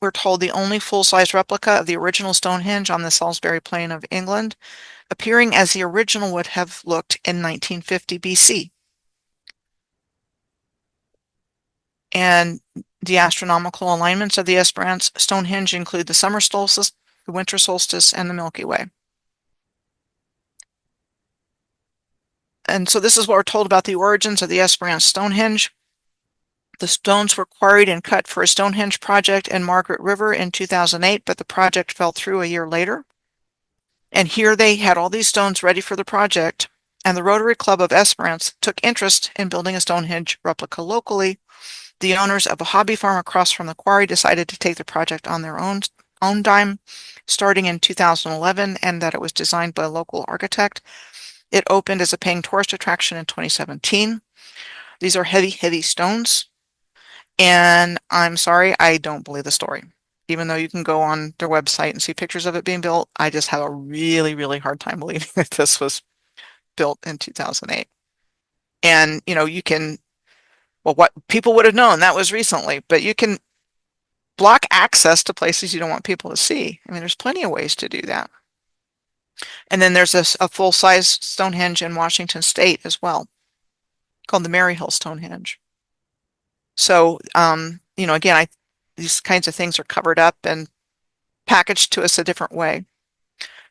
we're told the only full-size replica of the original Stonehenge on the Salisbury Plain of England, appearing as the original would have looked in 1950 BC. And the astronomical alignments of the Esperance Stonehenge include the summer solstice, the winter solstice, and the Milky Way. And so this is what we're told about the origins of the Esperance Stonehenge. The stones were quarried and cut for a Stonehenge project in Margaret River in 2008, but the project fell through a year later. And here they had all these stones ready for the project, and the Rotary Club of Esperance took interest in building a Stonehenge replica locally. The owners of a hobby farm across from the quarry decided to take the project on their own dime, starting in 2011, and that it was designed by a local architect. It opened as a paying tourist attraction in 2017. These are heavy, heavy stones. And I'm sorry, I don't believe the story. Even though you can go on their website and see pictures of it being built, I just have a really, really hard time believing that this was built in 2008. And, you can, well, what people would have known, that was recently, but you can block access to places you don't want people to see. I mean, there's plenty of ways to do that. And then there's a full-size Stonehenge in Washington State as well, called the Maryhill Stonehenge. So, again, these kinds of things are covered up and packaged to us a different way.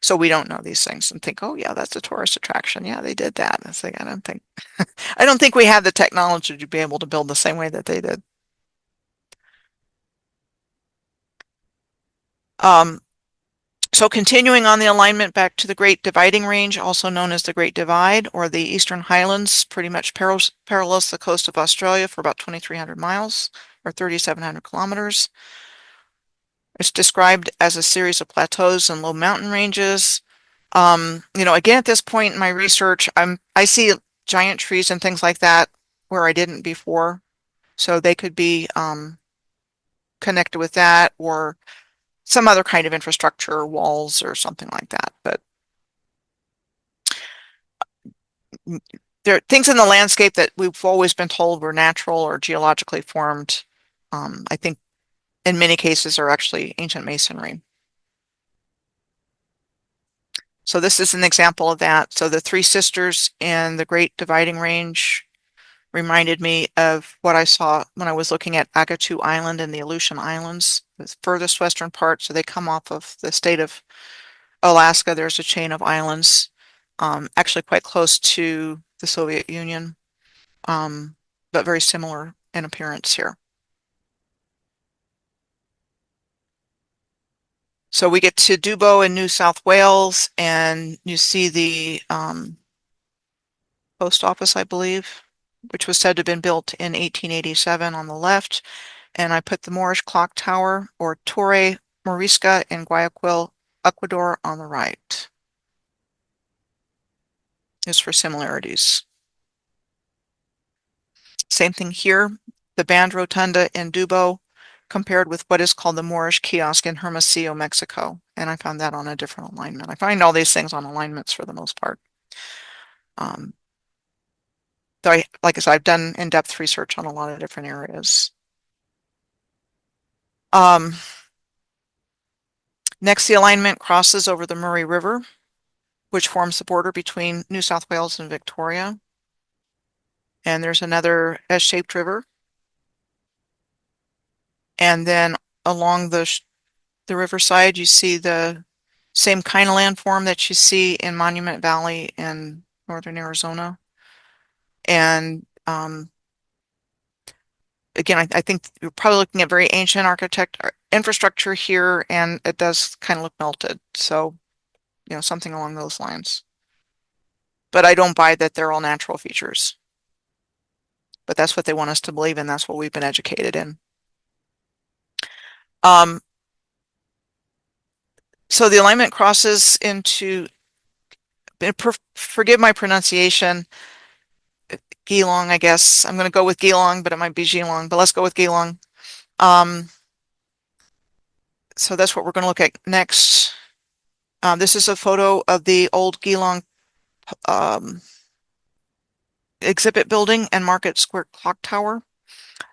So we don't know these things and think, oh yeah, that's a tourist attraction. Yeah, they did that. It's like, I don't think we have the technology to be able to build the same way that they did. Um, so continuing on the alignment back to the Great Dividing Range, also known as the Great Divide or the Eastern Highlands, pretty much parallels the coast of Australia for about 2,300 miles or 3,700 kilometers. It's described as a series of plateaus and low mountain ranges. Again, at this point in my research, I see giant trees and things like that where I didn't before. So they could be connected with that or some other kind of infrastructure, walls or something like that. But there are things in the landscape that we've always been told were natural or geologically formed. I think in many cases are actually ancient masonry. So this is an example of that. So the Three Sisters in the Great Dividing Range reminded me of what I saw when I was looking at Agatu Island and the Aleutian Islands, the furthest western part. So they come off of the state of Alaska. There's a chain of islands, actually quite close to the Soviet Union, but very similar in appearance here. So we get to Dubbo in New South Wales, and you see the post office, I believe, which was said to have been built in 1887 on the left. And I put the Moorish clock tower or Torre Morisca in Guayaquil, Ecuador on the right. Just for similarities. Same thing here, the band rotunda in Dubbo compared with what is called the Moorish kiosk in Hermosillo, Mexico. And I found that on a different alignment. I find all these things on alignments for the most part. Though like I said, I've done in-depth research on a lot of different areas. Next, the alignment crosses over the Murray River, which forms the border between New South Wales and Victoria. And there's another S-shaped river. And then along the riverside, you see the same kind of landform that you see in Monument Valley in northern Arizona. And again, I think you're probably looking at very ancient infrastructure here, and it does kind of look melted. So, something along those lines. But I don't buy that they're all natural features. But that's what they want us to believe in. That's what we've been educated in. So the alignment crosses into, forgive my pronunciation, Geelong, I guess. I'm going to go with Geelong, but it might be Geelong, but let's go with Geelong. So that's what we're going to look at next. This is a photo of the old Geelong exhibit building and Market Square clock tower.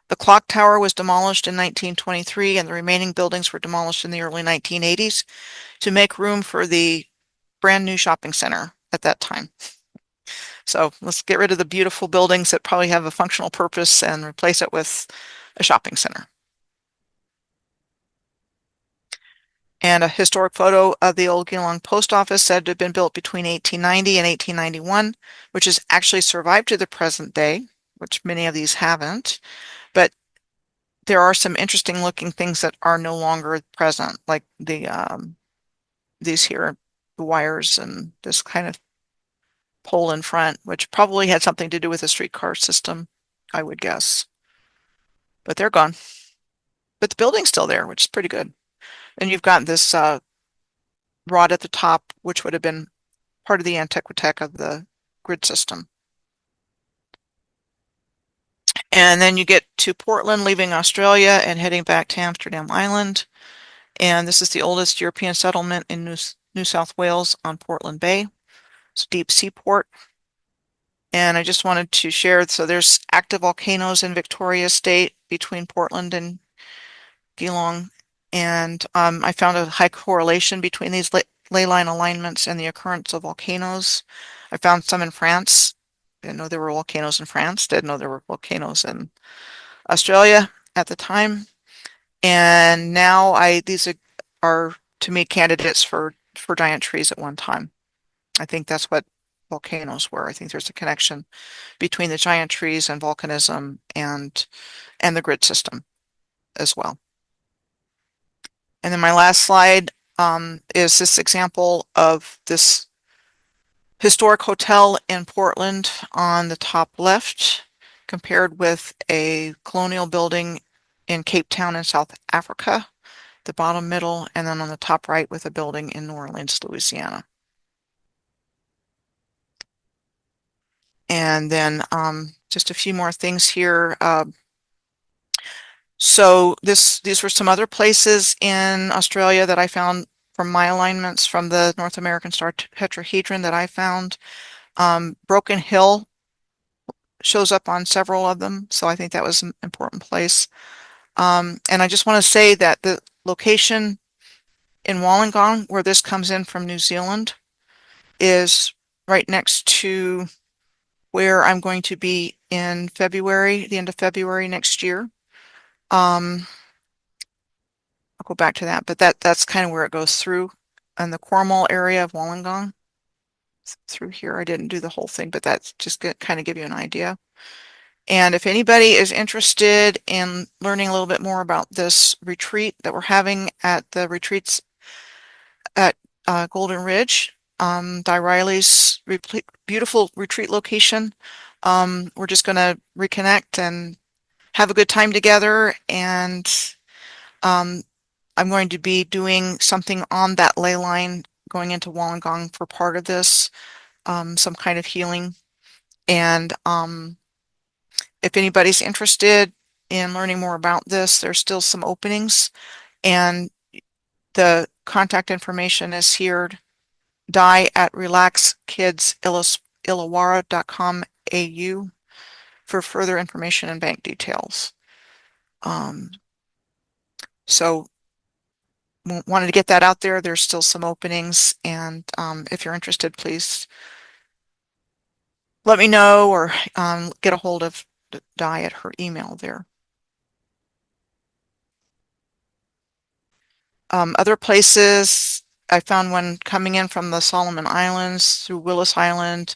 The clock tower was demolished in 1923 and the remaining buildings were demolished in the early 1980s to make room for the brand new shopping center at that time. So let's get rid of the beautiful buildings that probably have a functional purpose and replace it with a shopping center. And a historic photo of the old Geelong post office said to have been built between 1890 and 1891, which has actually survived to the present day, which many of these haven't. But there are some interesting looking things that are no longer present, like these here, the wires and this kind of pole in front, which probably had something to do with the streetcar system, I would guess. But they're gone. But the building's still there, which is pretty good. And you've got this rod at the top, which would have been part of the Antiquitech of the grid system. And then you get to Portland, leaving Australia and heading back to Amsterdam Island. And this is the oldest European settlement in New South Wales on Portland Bay. It's a deep seaport. And I just wanted to share, so there's active volcanoes in Victoria State between Portland and Geelong. And I found a high correlation between these ley line alignments and the occurrence of volcanoes. I found some in France. Didn't know there were volcanoes in France. Didn't know there were volcanoes in Australia at the time. And now these are to me candidates for for giant trees at one time. I think that's what volcanoes were. I think there's a connection between the giant trees and volcanism and the grid system as well. And then my last slide is this example of this historic hotel in Portland on the top left, compared with a colonial building in Cape Town in South Africa, the bottom middle, and then on the top right with a building in New Orleans, Louisiana. And then just a few more things here. So these were some other places in Australia that I found from my alignments from the North American star tetrahedron that I found. Broken Hill shows up on several of them, so I think that was an important place. And I just want to say that the location in Wollongong, where this comes in from New Zealand, is right next to where I'm going to be in February, the end of February next year. I'll go back to that, but that's kind of where it goes through in the Cornwall area of Wollongong. Through here, I didn't do the whole thing, but that's just to kind of give you an idea. And if anybody is interested in learning a little bit more about this retreat that we're having at the retreats at Golden Ridge, Di Riley's beautiful retreat location, we're just going to reconnect and have a good time together. And I'm going to be doing something on that ley line going into Wollongong for part of this, some kind of healing. And if anybody's interested in learning more about this, there's still some openings, and the contact information is here. Di at relaxkidsillawarra.com.au for further information and bank details. So wanted to get that out there. There's still some openings, and if you're interested, please let me know or get a hold of Di at her email there. Other places, I found one coming in from the Solomon Islands through Willis Island,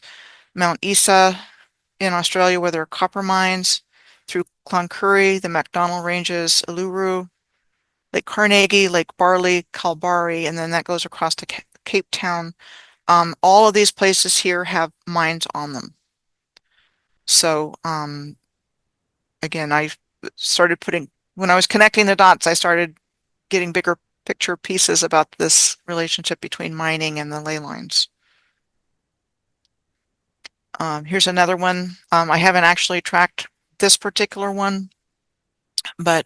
Mount Isa in Australia where there are copper mines, through Cloncurry, the MacDonnell Ranges, Uluru, Lake Carnegie, Lake Barley, Kalbarri, and then that goes across to Cape Town. All of these places here have mines on them. So again, I started when I was connecting the dots, I started getting bigger picture pieces about this relationship between mining and the ley lines. Here's another one. I haven't actually tracked this particular one, but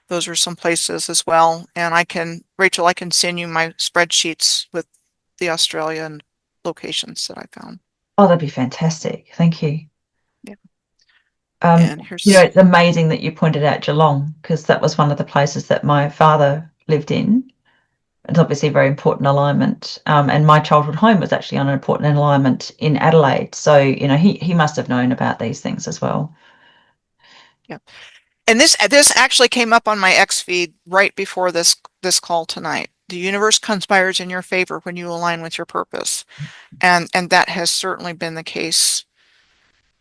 those are some places as well. And Rachel, I can send you my spreadsheets with the Australian locations that I found. Oh, that'd be fantastic. Thank you. Yeah. And here's it's amazing that you pointed out Geelong, because that was one of the places that my father lived in. It's obviously a very important alignment. And my childhood home was actually on an important alignment in Adelaide. So, he must have known about these things as well. Yeah. And this actually came up on my X feed right before this call tonight. The universe conspires in your favor when you align with your purpose. And that has certainly been the case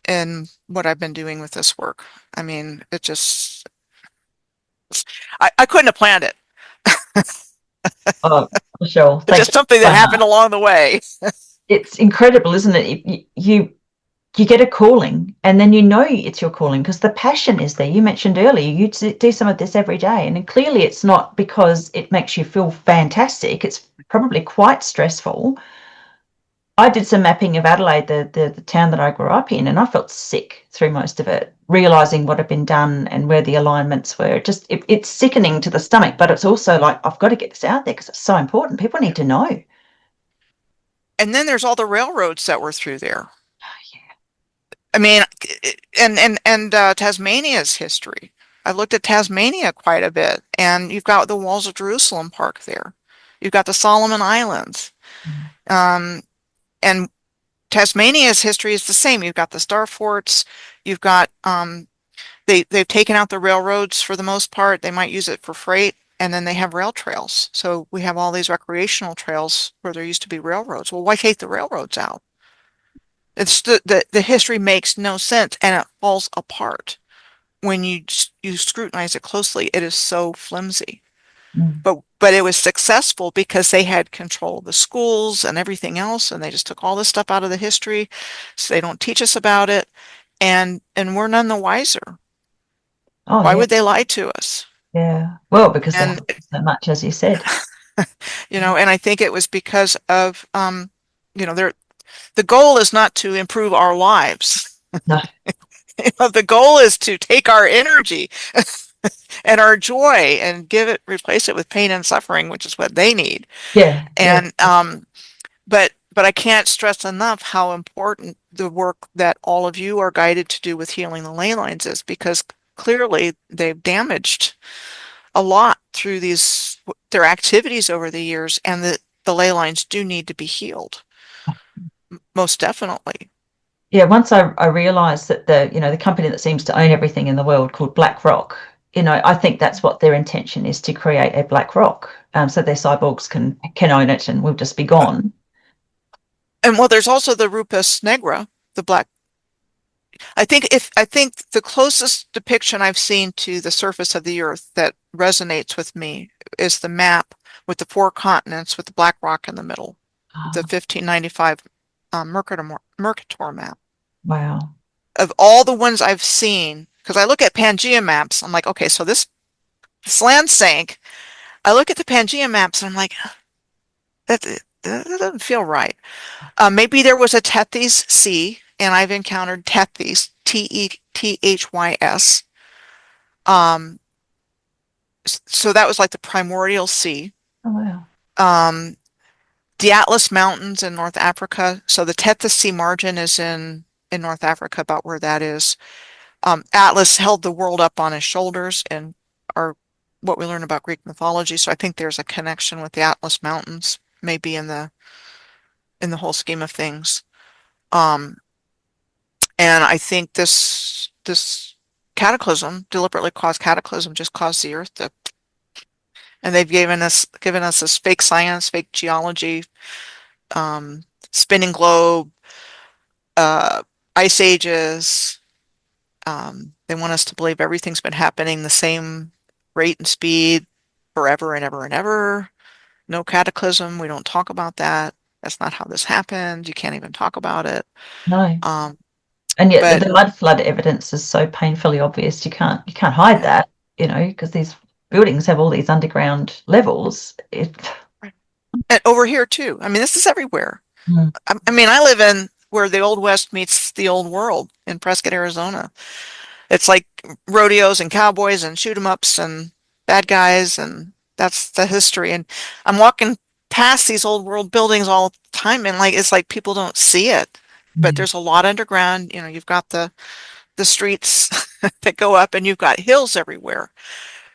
in what I've been doing with this work. I mean, it just, I couldn't have planned it. Oh, Michelle, It's just something that happened along the way. It's incredible, isn't it? You get a calling, and then it's your calling because the passion is there. You mentioned earlier you do some of this every day, and clearly it's not because it makes you feel fantastic. It's probably quite stressful. I did some mapping of Adelaide, the town that I grew up in, and I felt sick through most of it, realizing what had been done and where the alignments were. It's sickening to the stomach, but it's also like, I've got to get this out there because it's so important. People need to know. And then there's all the railroads that were through there. Oh, yeah. I mean, and Tasmania's history. I've looked at Tasmania quite a bit, and you've got the Walls of Jerusalem Park there. You've got the Solomon Islands. And Tasmania's history is the same. You've got the star forts. You've got they've taken out the railroads for the most part. They might use it for freight, and then they have rail trails. So we have all these recreational trails where there used to be railroads. Well, why take the railroads out? It's the history makes no sense and it falls apart when you scrutinize it closely. It is so flimsy. Mm. But it was successful because they had control of the schools and everything else, and they just took all this stuff out of the history, so they don't teach us about it, and we're none the wiser. Oh, Why yeah. would they lie to us? Yeah. Well, because they have And so much, as you said. and I think it was because of the goal is not to improve our lives. No. The goal is to take our energy and our joy and replace it with pain and suffering, which is what they need. Yeah. Yeah. And but I can't stress enough how important the work that all of you are guided to do with healing the ley lines is, because clearly they've damaged a lot through their activities over the years, and the ley lines do need to be healed, most definitely. Yeah. Once I realized that the company that seems to own everything in the world called BlackRock, I think that's what their intention is, to create a Black Rock, so their cyborgs can own it and we'll just be gone. And well, there's also the Rupus Negra, the black. I think the closest depiction I've seen to the surface of the Earth that resonates with me is the map with the four continents with the black rock in the middle, the Oh, 1595 Mercator map. wow. Of all the ones I've seen, because I look at Pangea maps, I'm like, okay, so this land sank. I look at the Pangea maps and I'm like, that doesn't feel right. Maybe there was a Tethys Sea, and I've encountered Tethys, Tethys. Um, so that was like the primordial sea. Oh, wow. Um, the Atlas Mountains in North Africa. So the Tethys Sea margin is in North Africa, about where that is. Atlas held the world up on his shoulders in our what we learn about Greek mythology. So I think there's a connection with the Atlas Mountains, maybe in the whole scheme of things. Um, and I think this cataclysm, deliberately caused cataclysm, just caused the Earth to, and they've given us this fake science, fake geology, spinning globe, uh, ice ages. They want us to believe everything's been happening the same rate and speed forever and ever and ever. No cataclysm. We don't talk about that. That's not how this happened. You can't even talk about it. No. Um, And yet but the mud flood evidence is so painfully obvious. You can't hide yeah. that, because these buildings have all these underground levels. And over here too. I mean, this is everywhere. Mm. I mean, I live in where the Old West meets the Old World in Prescott, Arizona. It's like rodeos and cowboys and shoot 'em ups and bad guys, and that's the history. And I'm walking past these old world buildings all the time, and like it's like people don't see it, but Mm. there's a lot underground. You've got the streets that go up, and you've got hills everywhere.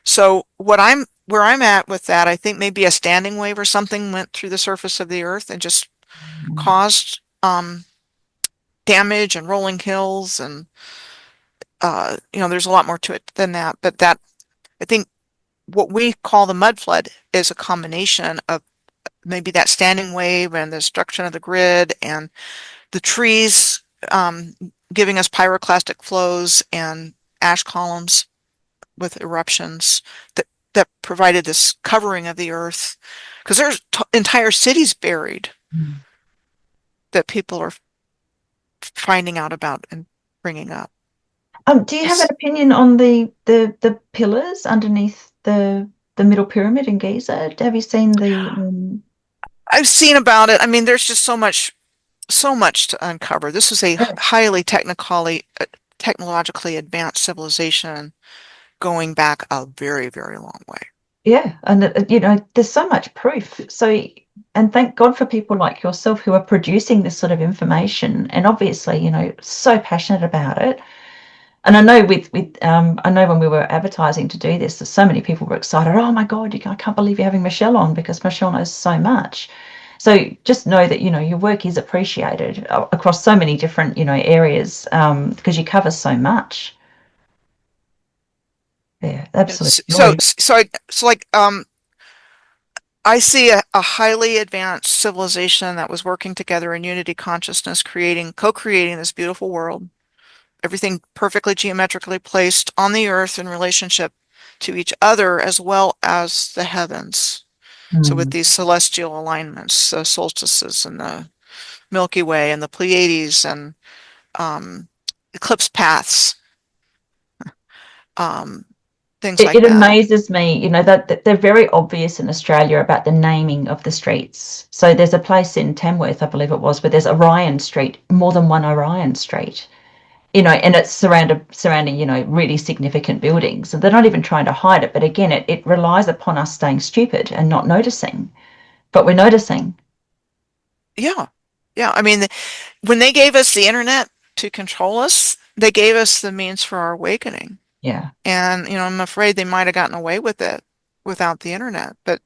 So where I'm at with that, I think maybe a standing wave or something went through the surface of the earth and just caused damage and rolling hills, and there's a lot more to it than that. But that I think what we call the mud flood is a combination of maybe that standing wave and the destruction of the grid and the trees giving us pyroclastic flows and ash columns with eruptions that provided this covering of the earth, because there's entire cities buried Mm. that people are finding out about and bringing up. Do you have an It's, opinion on the pillars underneath the middle pyramid in Giza? Have you seen the I've seen about it. I mean, there's just so much to uncover. This is a yeah. highly technologically advanced civilization going back a very, very long way. Yeah, and there's so much proof. So, and thank God for people like yourself who are producing this sort of information, and obviously, so passionate about it. And I know I know when we were advertising to do this, that so many people were excited. Oh my God, I can't believe you're having Michelle on, because Michelle knows so much. So just know that your work is appreciated across so many different areas, because you cover so much. Yeah, absolute So, joy. like, I see a highly advanced civilization that was working together in unity consciousness, co-creating this beautiful world, everything perfectly geometrically placed on the earth in relationship to each other as well as the heavens. So with Mm. these celestial alignments, the solstices and the Milky Way and the Pleiades and um, eclipse paths, um, things It, like it that. amazes me, that they're very obvious in Australia about the naming of the streets. So there's a place in Tamworth, I believe it was, where there's Orion Street, more than one Orion Street, and it's surrounding, really significant buildings. So they're not even trying to hide it. But again, it relies upon us staying stupid and not noticing. But we're noticing. Yeah. Yeah. I mean, when they gave us the internet to control us, they gave us the means for our awakening. Yeah. And, I'm afraid they might have gotten away with it without the internet, but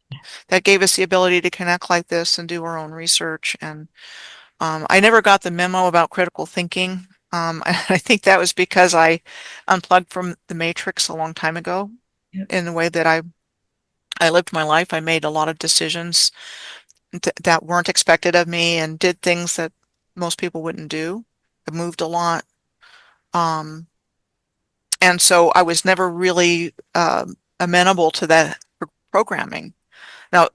that gave us the ability to connect like this and do our own research. And I never got the memo about critical thinking. I think that was because I unplugged from the matrix a long time ago Yep. in the way that I lived my life. I made a lot of decisions that weren't expected of me and did things that most people wouldn't do. I moved a lot. Um, and so I was never really amenable to that programming. Now,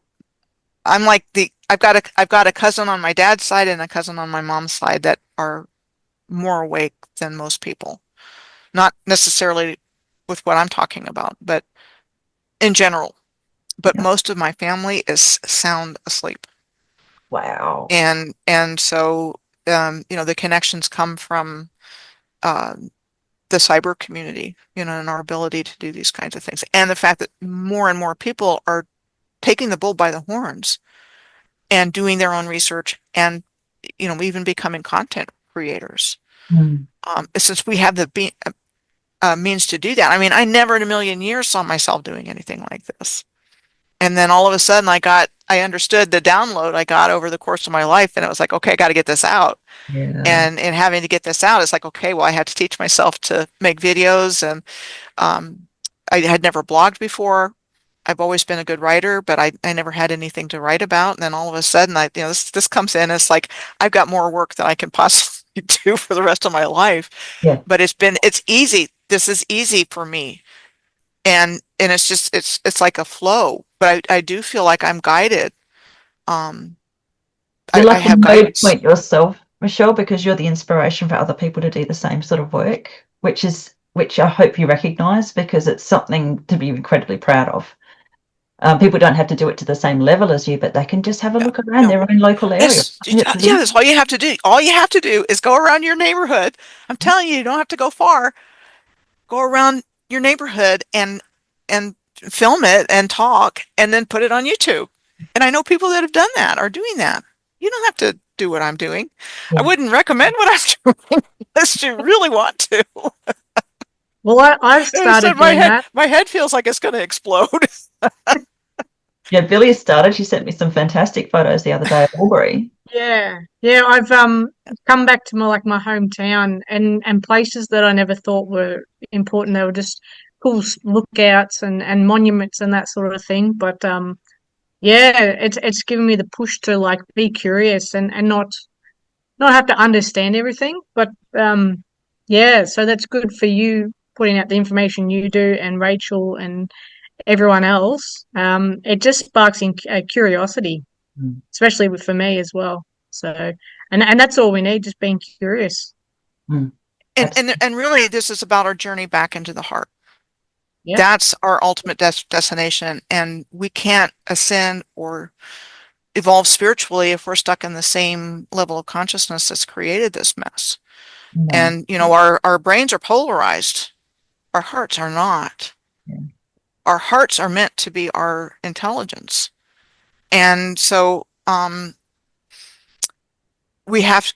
I've got a cousin on my dad's side and a cousin on my mom's side that are more awake than most people. Not necessarily with what I'm talking about, but in general. But Yeah. most of my family is sound asleep. Wow. And so the connections come from uh, the cyber community, and our ability to do these kinds of things. And the fact that more and more people are taking the bull by the horns and doing their own research and, even becoming content creators. Mm. Since we have the means to do that. I mean, I never in a million years saw myself doing anything like this. And then all of a sudden I understood the download I got over the course of my life. And it was like, okay, I got to get this out. Yeah. And having to get this out, it's like, okay, well, I had to teach myself to make videos. And um, I had never blogged before. I've always been a good writer, but I never had anything to write about. And then all of a sudden, this comes in. It's like I've got more work than I can possibly do for the rest of my life. Yeah. But it's easy. This is easy for me, and it's just it's like a flow. But I do feel like I'm guided. Um, You're I like a have mode guidance. point yourself, Michelle, because you're the inspiration for other people to do the same sort of work, which I hope you recognize because it's something to be incredibly proud of. People don't have to do it to the same level as you, but they can just have a Yeah, look around no. their own local area. It's And it's yeah, really, that's all you have to do. All you have to do is go around your neighborhood. I'm telling you, you don't have to go far. Go around your neighborhood and film it and talk and then put it on YouTube. And I know people that have done that are doing that. You don't have to do what I'm doing. I yeah. wouldn't recommend what I'm doing unless you really want to. Well, I've Instead, started doing that. my head feels like it's going to explode. Yeah, Billy started. She sent me some fantastic photos the other day of Albury. Yeah, yeah. I've come back to my hometown and places that I never thought were important. They were just cool lookouts and monuments and that sort of thing. But yeah, it's given me the push to like be curious and not have to understand everything. But yeah, so that's good for you putting out the information you do and Rachel and everyone else. It just sparks in curiosity, Mm. especially for me as well. So, and that's all we need, just being curious. Mm. And Absolutely. and really, this is about our journey back into the heart. Yep. That's our ultimate destination, and we can't ascend or evolve spiritually if we're stuck in the same level of consciousness that's created this mess. No. And our brains are polarized. Our hearts are not. Yeah. Our hearts are meant to be our intelligence. And so we have,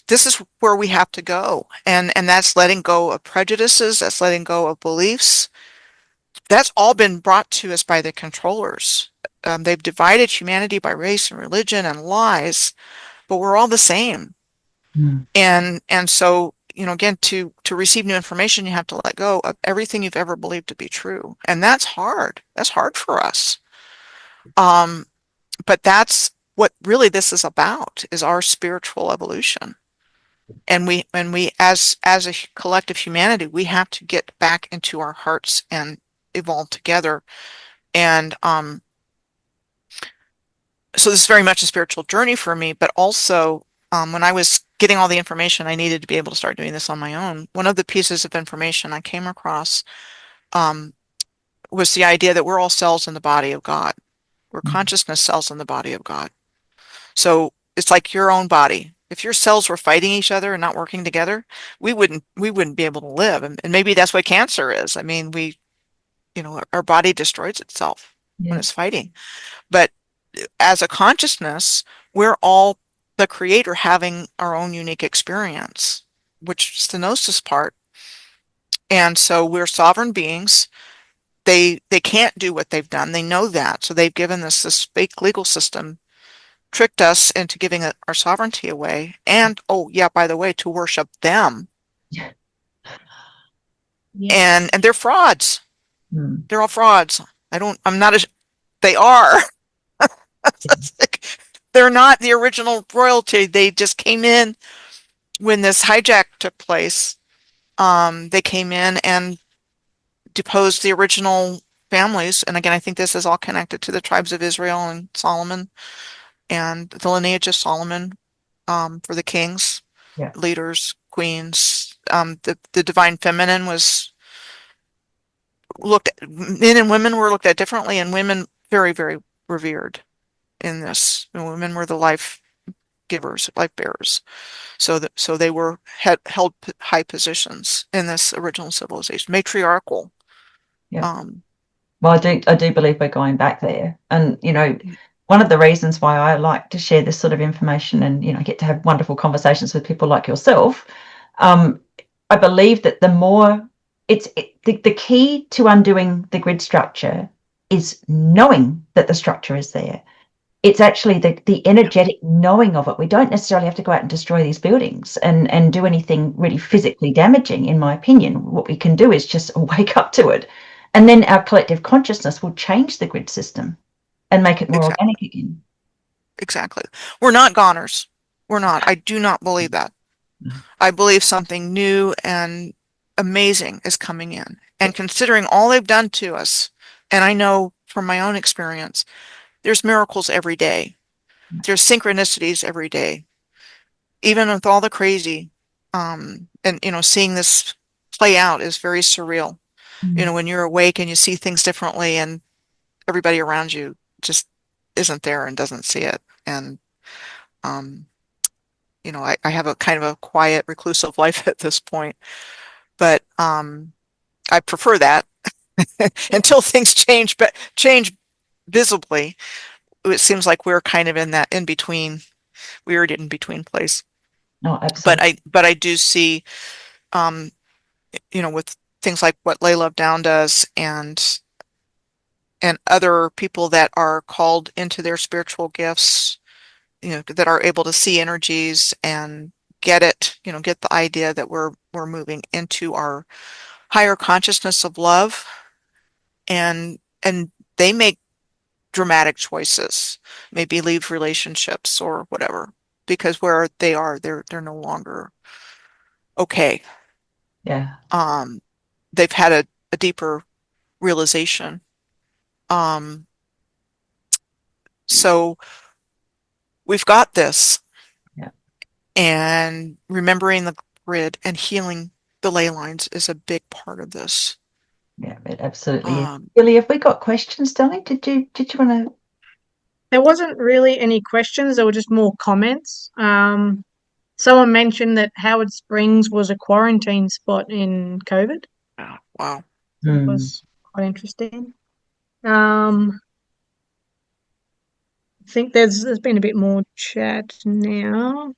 this is where we have to go. And that's letting go of prejudices, that's letting go of beliefs. That's all been brought to us by the controllers. They've divided humanity by race and religion and lies, but we're all the same. Mm. And so, again, to receive new information, you have to let go of everything you've ever believed to be true. And that's hard. That's hard for us. But that's what really this is about, is our spiritual evolution. And we as a collective humanity, we have to get back into our hearts and evolve together. And so this is very much a spiritual journey for me, but also when I was getting all the information I needed to be able to start doing this on my own, one of the pieces of information I came across was the idea that we're all cells in the body of God. We're consciousness cells in the body of God. So it's like your own body. If your cells were fighting each other and not working together, we wouldn't be able to live. And maybe that's what cancer is. I mean, our body destroys itself when it's fighting. But as a consciousness, we're all the creator having our own unique experience, which is the gnosis part. And so we're sovereign beings. They can't do what they've done. They know that. So they've given us this fake legal system, tricked us into giving our sovereignty away. And, oh, yeah, by the way, to worship them. Yeah. And they're frauds. Mm. They're all frauds. They are. They're not the original royalty. They just came in when this hijack took place. They came in and deposed the original families. And again, I think this is all connected to the tribes of Israel and Solomon and the lineage of Solomon for the kings, leaders, queens. The divine feminine was men and women were looked at differently, and women very, very revered in this. And women were the life givers, life bearers. So they were held high positions in this original civilization, matriarchal. Yeah. Well, I do believe we're going back there. And, one of the reasons why I like to share this sort of information and, get to have wonderful conversations with people like yourself, I believe that the more the key to undoing the grid structure is knowing that the structure is there. It's actually the energetic knowing of it. We don't necessarily have to go out and destroy these buildings and do anything really physically damaging, in my opinion. What we can do is just wake up to it. And then our collective consciousness will change the grid system and make it more organic again. Exactly. We're not goners. We're not. I do not believe that. I believe something new and amazing is coming in. And considering all they've done to us, and I know from my own experience, there's miracles every day. There's synchronicities every day. Even with all the crazy, and seeing this play out is very surreal. When you're awake and you see things differently and everybody around you just isn't there and doesn't see it. And I have a kind of a quiet, reclusive life at this point, but I prefer that until things change visibly. It seems like we're kind of in that weird in between place. No, absolutely. But I do see, with things like what Ley Love Down does and other people that are called into their spiritual gifts, that are able to see energies and get the idea that we're moving into our higher consciousness of love, and they make dramatic choices, maybe leave relationships or whatever, because where they are, they're no longer okay. Yeah. They've had a deeper realization. So we've got this. Yeah. And remembering the grid and healing the ley lines is a big part of this. Yeah, it absolutely is. Billy, have we got questions, darling? Did you want to? There wasn't really any questions. There were just more comments. Someone mentioned that Howard Springs was a quarantine spot in COVID. Oh, wow. That was quite interesting. I think there's been a bit more chat now.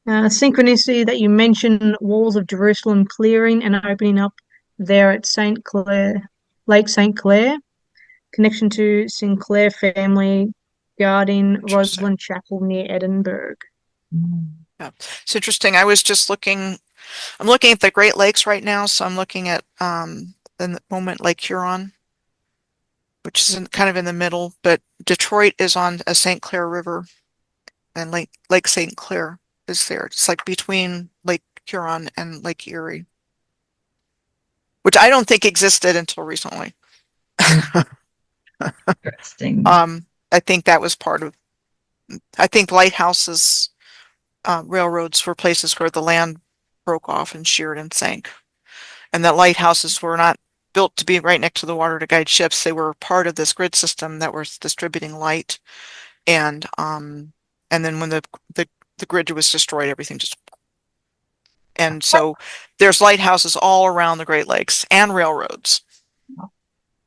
Synchronicity that you mentioned, walls of Jerusalem clearing and opening up there at St. Clair, Lake St. Clair. Connection to Sinclair family guarding Roslyn Chapel near Edinburgh. Yeah, it's interesting. I was just looking I'm looking at the Great Lakes right now, so I'm looking at in the moment Lake Huron, which is kind of in the middle, but Detroit is on a St. Clair River, and Lake St. Clair is there. It's like between Lake Huron and Lake Erie, which I don't think existed until recently. Interesting. I think that was part of, I think lighthouses, railroads were places where the land broke off and sheared and sank. And that lighthouses were not built to be right next to the water to guide ships. They were part of this grid system that was distributing light. And then when the grid was destroyed, everything just, and so there's lighthouses all around the Great Lakes and railroads.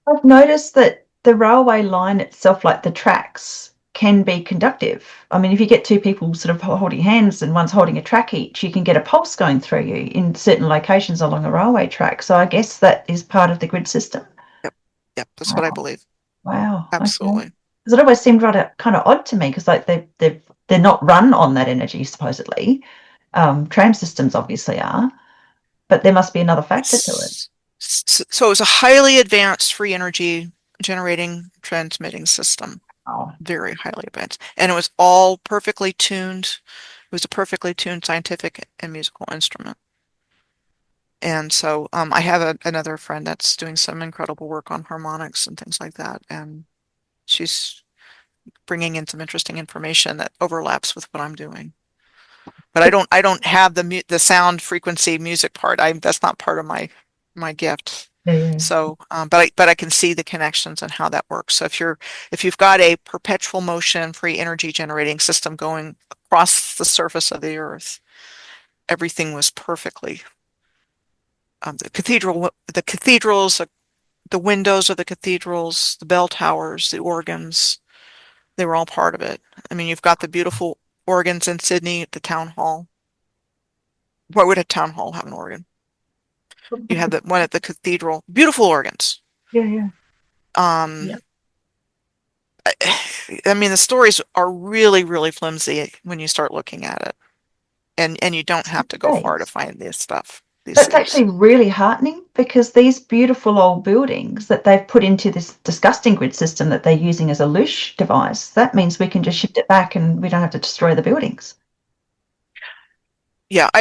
I've noticed that the railway line itself, like the tracks, can be conductive. I mean, if you get two people sort of holding hands and one's holding a track each, you can get a pulse going through you in certain locations along a railway track. So I guess that is part of the grid system. Yep, that's what I believe. Wow. Absolutely. Okay. Because it always seemed kind of odd to me, because like they're not run on that energy supposedly. Tram systems obviously are, but there must be another factor to it. So it was a highly advanced free energy generating transmitting system. Oh. Very highly advanced. And it was all perfectly tuned. It was a perfectly tuned scientific and musical instrument. And so I have another friend that's doing some incredible work on harmonics and things like that. And she's bringing in some interesting information that overlaps with what I'm doing. But I don't have the sound frequency music part. That's not part of my gift. Yeah. So, but I can see the connections and how that works. So if you've got a perpetual motion free energy generating system going across the surface of the earth, everything was perfectly. The cathedrals, the windows of the cathedrals, the bell towers, the organs, they were all part of it. I mean, you've got the beautiful organs in Sydney at the town hall. Why would a town hall have an organ? You have the one at the cathedral, beautiful organs. Yeah. Yep. I mean, the stories are really, really flimsy when you start looking at it, and you don't have to go far to find this stuff. That's actually really heartening, because these beautiful old buildings that they've put into this disgusting grid system that they're using as a loosh device, that means we can just shift it back and we don't have to destroy the buildings. Yeah,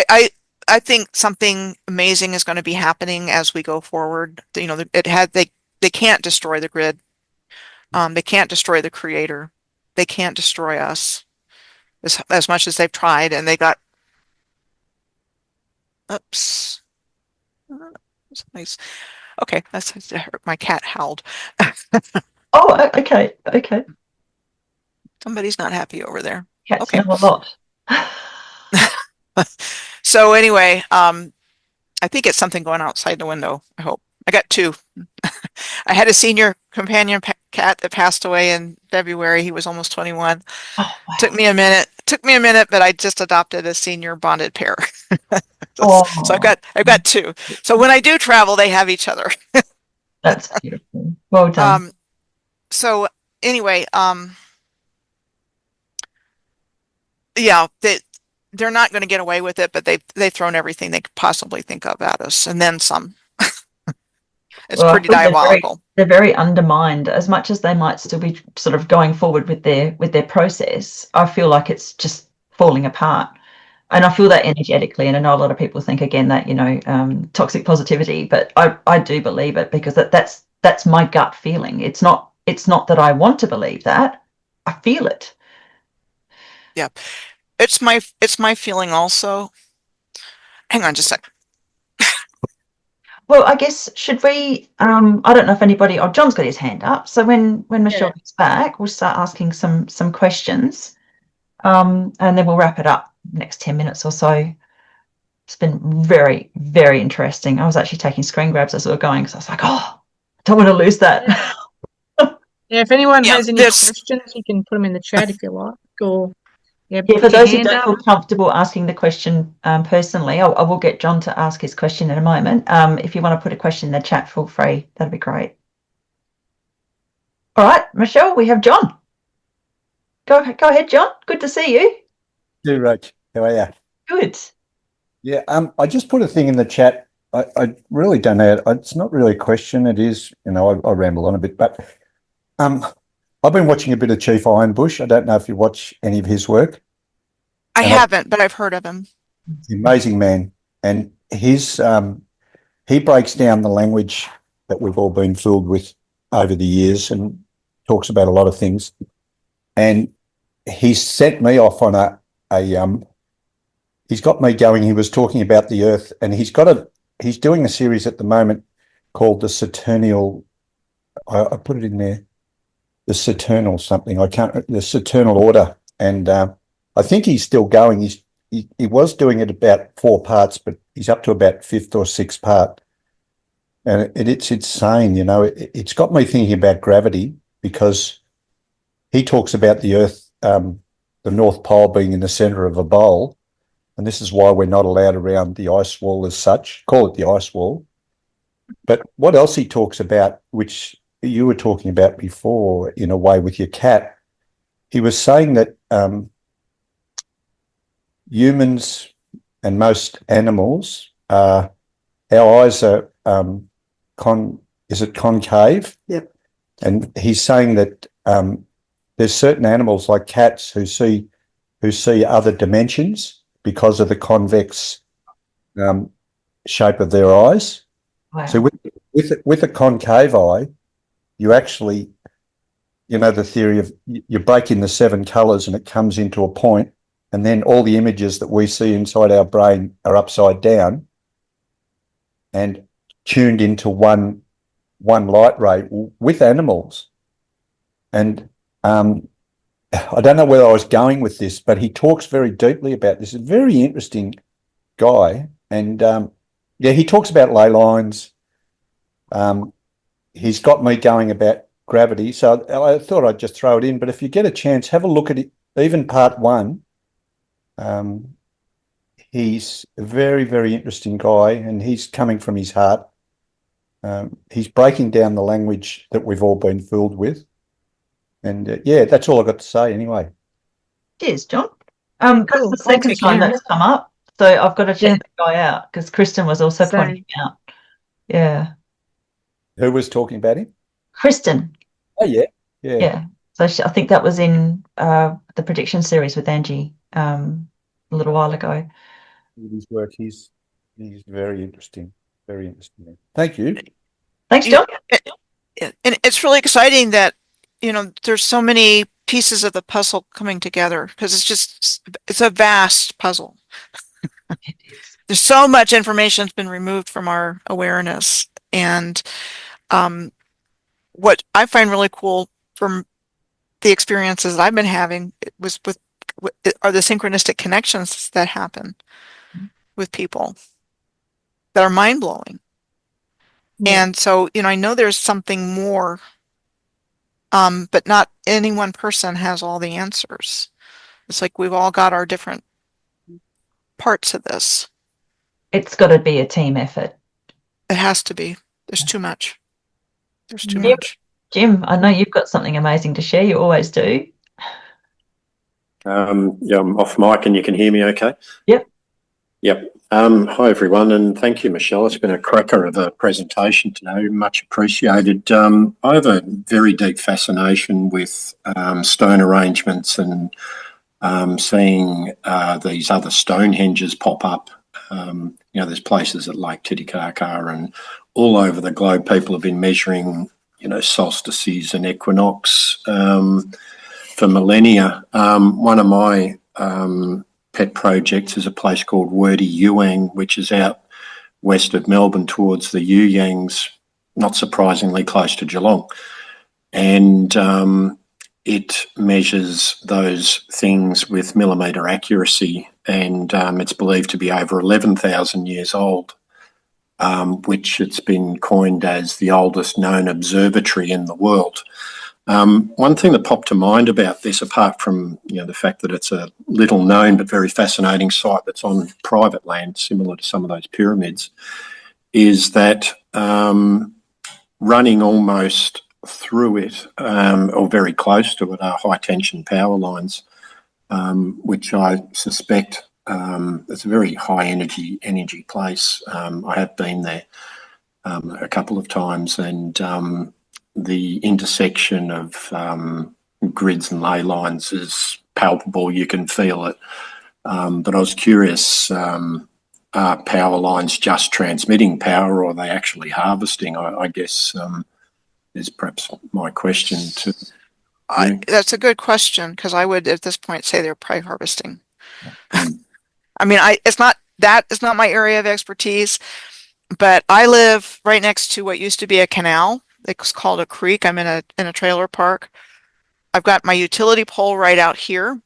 I think something amazing is going to be happening as we go forward. You know, they can't destroy the grid. They can't destroy the creator. They can't destroy us as much as they've tried, and they got. Oops. That's nice. Okay, that's my cat howled. Oh, okay. Somebody's not happy over there. Cats Okay. know a lot. So anyway, I think it's something going outside the window. I hope. I got two. I had a senior companion cat that passed away in February. He was almost 21. Oh, wow. Took me a minute, but I just adopted a senior bonded pair. Oh. So I've got two. So when I do travel, they have each other. That's beautiful. Well done. So anyway, yeah, they're not going to get away with it, but they've thrown everything they could possibly think of at us, and then some. It's pretty diabolical. They're very undermined. As much as they might still be sort of going forward with their process, I feel like it's just falling apart. And I feel that energetically. And I know a lot of people think, again, that, you know, toxic positivity, but I do believe it, because that's my gut feeling. It's not that I want to believe that. I feel it. Yeah. It's my feeling also. Hang on just a sec. Well, I guess, should we, I don't know if anybody, oh, John's got his hand up. So when Michelle gets back, we'll start asking some questions, and then we'll wrap it up next 10 minutes or so. It's been very, very interesting. I was actually taking screen grabs as we were going, because I was like, oh, I don't want to lose that. Yeah, if anyone has any questions, you can put them in the chat if you like. Or for those who don't feel comfortable asking the question personally, I will get John to ask his question in a moment. If you want to put a question in the chat, feel free. That'd be great. All right, Michelle, we have John. Go ahead, John. Good to see you. Hey, Rach. How are you? Good. Yeah, I just put a thing in the chat. I really don't know. It's not really a question. It is, I ramble on a bit, but um, I've been watching a bit of Chief Ironbush. I don't know if you watch any of his work, I and haven't, but I've heard of him. he's an amazing man. And he breaks down the language that we've all been fooled with over the years and talks about a lot of things. And he's sent me off on he's got me going. He was talking about the Earth, and he's doing a series at the moment called the Saturnial. I put it in there, the Saturnal something. The Saturnal Order, and I think he's still going. He was doing it about 4 parts, but he's up to about 5th or 6th part, and it's insane. It's got me thinking about gravity, because he talks about the Earth, the North Pole being in the centre of a bowl. And this is why we're not allowed around the ice wall as such. Call it the ice wall. But what else he talks about, which you were talking about before in a way with your cat, he was saying that humans and most animals, our eyes are is it concave? Yep. And he's saying that there's certain animals like cats who see other dimensions because of the convex shape of their eyes. Wow. So with a concave eye, you actually, the theory of you break in the 7 colours and it comes into a point, and then all the images that we see inside our brain are upside down and tuned into one light ray with animals. And I don't know where I was going with this, but he talks very deeply about this. He's a very interesting guy. And he talks about ley lines. He's got me going about gravity. So I thought I'd just throw it in. But if you get a chance, have a look at it, even part 1. He's a very, very interesting guy, and he's coming from his heart. He's breaking down the language that we've all been fooled with. And that's all I've got to say anyway. Cheers, John. Cool. That's the second time that's come up. So I've got to check the guy out, because Kristen was also pointing out. Yeah. Who was talking about him? Kristen. Oh, yeah. Yeah. So I think that was in the prediction series with Angie a little while ago. His work, he's very interesting. Very interesting. Thank you. Thanks, John. And it's really exciting that, there's so many pieces of the puzzle coming together, because it's a vast puzzle. There's so much information that's been removed from our awareness. And what I find really cool from the experiences that I've been having are the synchronistic connections that happen with people that are mind-blowing. Yeah. And so, I know there's something more, but not any one person has all the answers. It's like we've all got our different parts of this. It's got to be a team effort. It has to be. There's too much. There's too much. Jim, I know you've got something amazing to share. You always do. I'm off mic and you can hear me okay? Yep. Hi, everyone, and thank you, Michelle. It's been a cracker of a presentation today. Much appreciated. I have a very deep fascination with stone arrangements and seeing these other Stonehenges pop up. There's places at Lake Titicaca and all over the globe. People have been measuring, solstices and equinox for millennia. One of my pet projects is a place called Wurdi Yuang, which is out west of Melbourne towards the Yuyangs, not surprisingly close to Geelong. And it measures those things with millimetre accuracy, and it's believed to be over 11,000 years old, which it's been coined as the oldest known observatory in the world. One thing that popped to mind about this, apart from the fact that it's a little known but very fascinating site that's on private land, similar to some of those pyramids, is that running almost through it, or very close to it, are high tension power lines, which I suspect it's a very high energy place. I have been there a couple of times, and the intersection of grids and ley lines is palpable. You can feel it. But I was curious, are power lines just transmitting power, or are they actually harvesting? I guess is perhaps my question to you. That's a good question, because I would at this point say they're probably harvesting. Mm. I mean, that is not my area of expertise, but I live right next to what used to be a canal. It's called a creek. I'm in a trailer park. I've got my utility pole right out here,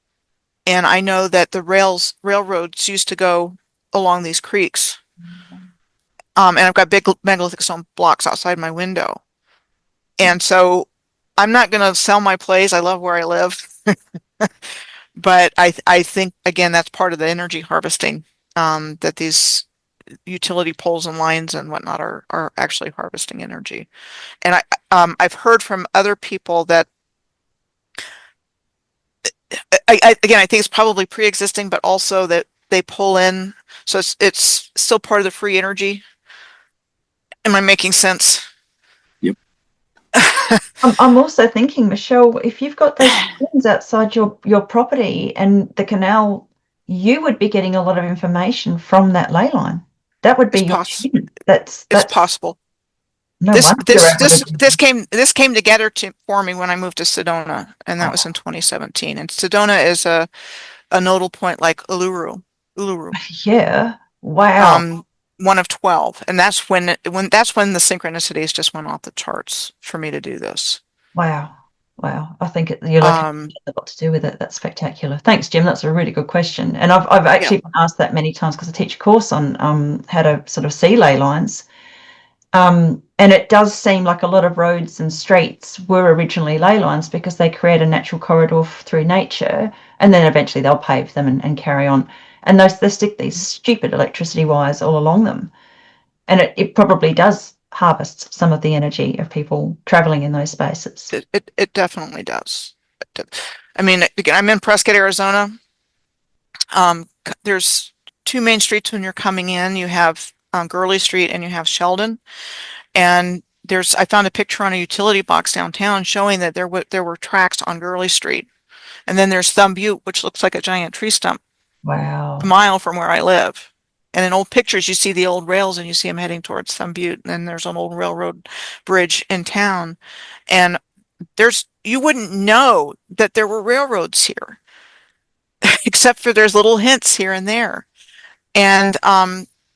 and I know that the railroads used to go along these creeks. And I've got big megalithic stone blocks outside my window. And so I'm not going to sell my place. I love where I live. But I think, again, that's part of the energy harvesting, that these utility poles and lines and whatnot are actually harvesting energy. And I've heard from other people that again, I think it's probably pre-existing, but also that they pull in, so it's still part of the free energy. Am I making sense? Yep. I'm also thinking, Michelle, if you've got those things outside your property and the canal, you would be getting a lot of information from that ley line. That would be It's your possible. pin. That's Possible. no This wonder this you're able this to do this came this came together for me when I moved to Sedona, and that was in 2017. And Sedona is a nodal point like Uluru. Yeah. Wow. One of 12, and that's when the synchronicities just went off the charts for me to do this. Wow. Wow. I think you're lucky a lot to do with it. That's spectacular. Thanks, Jim. That's a really good question. And I've actually been asked that many times because I teach a course on how to sort of see ley lines. And it does seem like a lot of roads and streets were originally ley lines because they create a natural corridor through nature, and then eventually they'll pave them and carry on. And they stick these stupid electricity wires all along them. And it probably does harvest some of the energy of people traveling in those spaces. It definitely does. I mean, again, I'm in Prescott, Arizona. There's two main streets when you're coming in. You have Gurley Street and you have Sheldon. And I found a picture on a utility box downtown showing that there were tracks on Gurley Street. And then there's Thumb Butte, which looks like a giant tree stump Wow. a mile from where I live. And in old pictures, you see the old rails and you see them heading towards Thumb Butte. And then there's an old railroad bridge in town. And you wouldn't know that there were railroads here, except for there's little hints here and there. And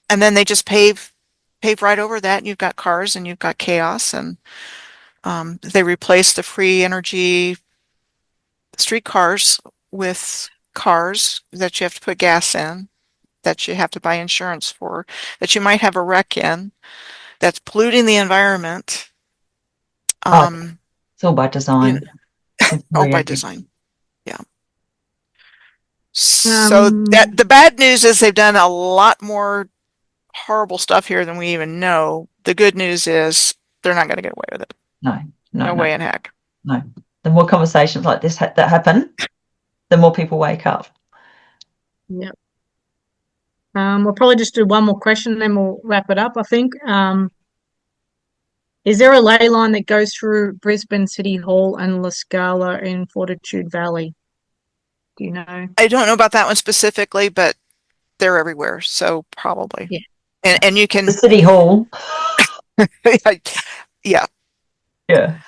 then they just pave right over that, and you've got cars and you've got chaos, and they replace the free energy streetcars with cars that you have to put gas in, that you have to buy insurance for, that you might have a wreck in, that's polluting the environment. It's all by design. All by design. Yeah. So the bad news is they've done a lot more horrible stuff here than we even know. The good news is they're not going to get away with it. No way in heck. No. The more conversations like this that happen, the more people wake up. Yep. We'll probably just do one more question, then we'll wrap it up, I think. Is there a ley line that goes through Brisbane City Hall and La Scala in Fortitude Valley? Do you know? I don't know about that one specifically, but they're everywhere, so probably. Yeah. And you can the City Hall. Yeah. Yeah.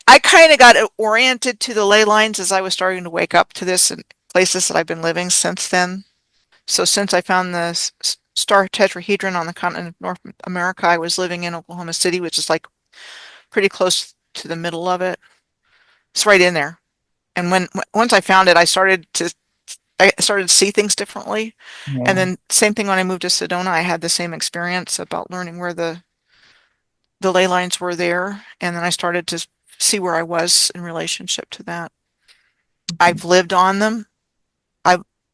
I kind of got oriented to the ley lines as I was starting to wake up to this in places that I've been living since then. So since I found the star tetrahedron on the continent of North America, I was living in Oklahoma City, which is like pretty close to the middle of it. It's right in there. And once I found it, I started to see things differently. Yeah. And then same thing when I moved to Sedona, I had the same experience about learning where the ley lines were there. And then I started to see where I was in relationship to that. I've lived on them.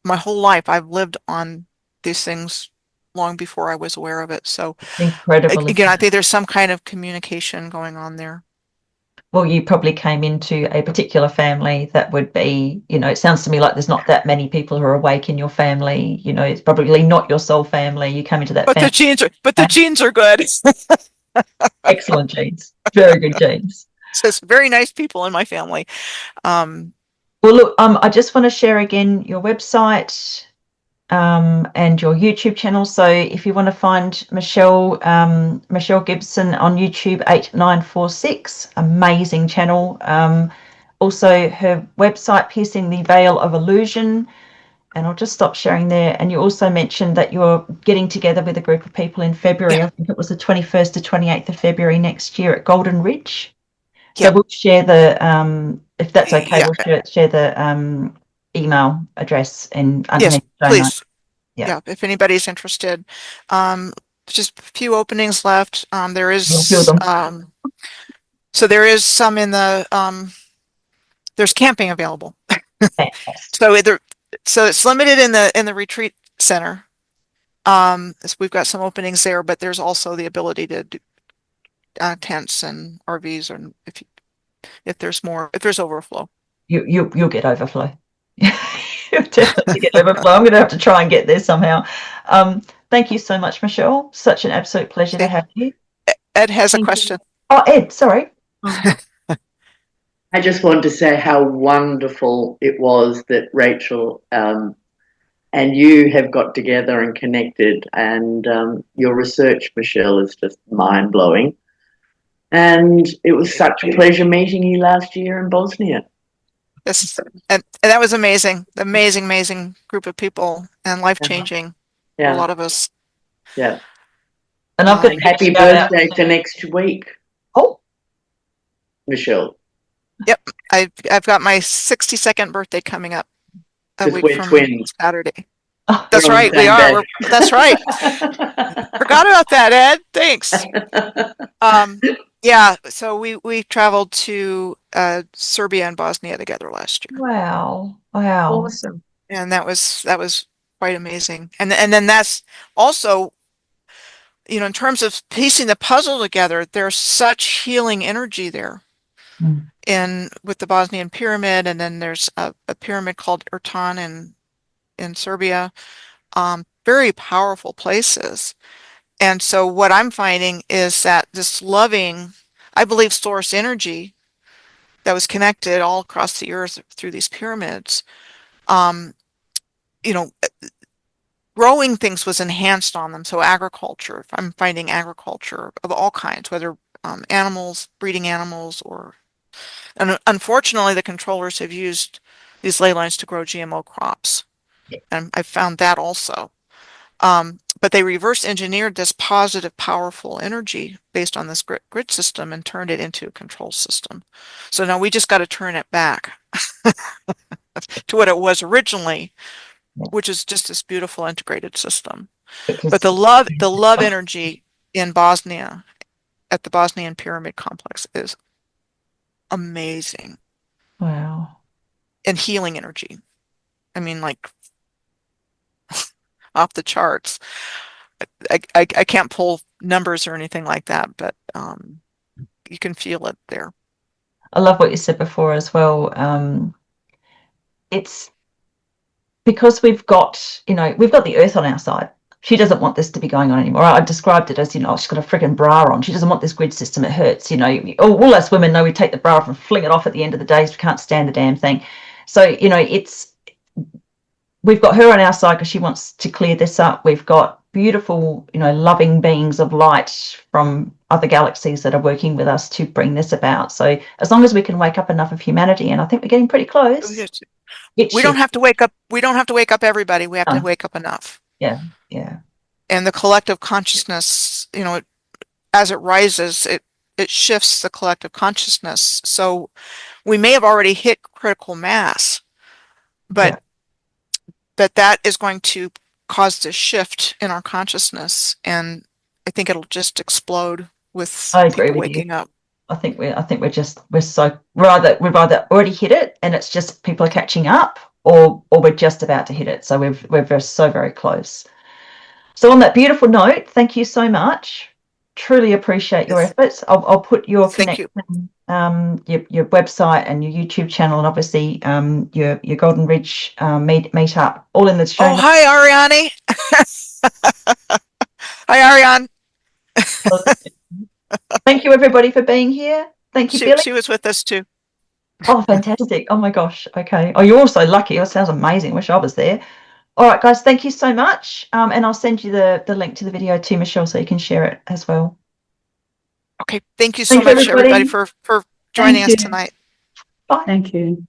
My whole life, I've lived on these things long before I was aware of it. So incredible. Again, I think there's some kind of communication going on there. well, you probably came into a particular family that would be, it sounds to me like there's not that many people who are awake in your family. It's probably not your soul family. You come into that But family. the genes are good. Excellent genes. Very good genes. So it's very nice people in my family. Well, look, I just want to share again your website and your YouTube channel. So if you want to find Michelle Gibson on YouTube 8946, amazing channel. Also her website, Piercing the Veil of Illusion. And I'll just stop sharing there. And you also mentioned that you're getting together with a group of people in February. Yeah. I think it was the 21st to 28th of February next year at Golden Ridge. So Yeah. we'll share the, if that's okay, Yeah. we'll share the email address and underneath. Yes, please. Yeah. Yeah, if anybody's interested. Just a few openings left. There is We'll fill them. so there is some in the there's camping available. So it's limited in the retreat center. So we've got some openings there, but there's also the ability to do tents and RVs, and if there's overflow. You'll get overflow. You'll definitely get overflow. I'm going to have to try and get there somehow. Thank you so much, Michelle. Such an absolute pleasure to have you. Ed has a Thank you. question. Oh, Ed, sorry. I just wanted to say how wonderful it was that Rachel and you have got together and connected, and your research, Michelle, is just mind-blowing. And it was such a pleasure meeting you last year in Bosnia. Yes, and that was amazing. Amazing group of people, and life-changing for a lot of us. Yeah. And I've got And happy birthday for next week. Oh, Michelle. Yep, I've got my 62nd birthday coming up a week from twins. Saturday. Oh, That's right, we are. That's right. Forgot about that, Ed. Thanks. Yeah, so we traveled to Serbia and Bosnia together last year. wow. Awesome. And that was quite amazing. And then that's also, in terms of piecing the puzzle together, there's such healing energy there. With the Bosnian pyramid, and then there's a pyramid called Ertan in Serbia. Very powerful places. And so what I'm finding is that this loving, I believe, source energy that was connected all across the earth through these pyramids, growing things was enhanced on them. So agriculture, I'm finding agriculture of all kinds, whether animals, breeding animals, and unfortunately, the controllers have used these ley lines to grow GMO crops. And I found that also. But they reverse engineered this positive, powerful energy based on this grid system and turned it into a control system. So now we just got to turn it back to what it was originally, which is just this beautiful integrated system. But the love energy in Bosnia at the Bosnian Pyramid Complex is amazing. Wow. And healing energy. I mean, like off the charts. I can't pull numbers or anything like that, but you can feel it there. I love what you said before as well. It's because we've got the earth on our side. She doesn't want this to be going on anymore. I described it as, she's got a freaking bra on. She doesn't want this grid system. It hurts. All us women know we take the bra off and fling it off at the end of the day because we can't stand the damn thing. So, we've got her on our side because she wants to clear this up. We've got beautiful, loving beings of light from other galaxies that are working with us to bring this about. So as long as we can wake up enough of humanity, and I think we're getting pretty close. We don't have to wake up. We don't have to wake up everybody. We have to wake up enough. Yeah. And the collective consciousness, as it rises, it shifts the collective consciousness. So we may have already hit critical mass, but that is going to cause this shift in our consciousness, and I think it'll just explode with people waking up. I think we've either already hit it and it's just people are catching up, or we're just about to hit it. So we're so very close. So on that beautiful note, thank you so much. Truly appreciate your efforts. I'll put your connection your website and your YouTube channel, and obviously your Golden Ridge meet up, all in the show. Oh, hi, Ariane. Hi, Ariane. Thank you, everybody, for being here. Thank you, Billy. She was with us too. Oh, fantastic. Oh, my gosh. Okay. Oh, you're also lucky. It sounds amazing. Wish I was there. All right, guys, thank you so much. And I'll send you the link to the video too, Michelle, so you can share it as well. Okay. Thank you so Thanks, much, everybody, everybody. for joining us you. tonight. Bye. Thank you.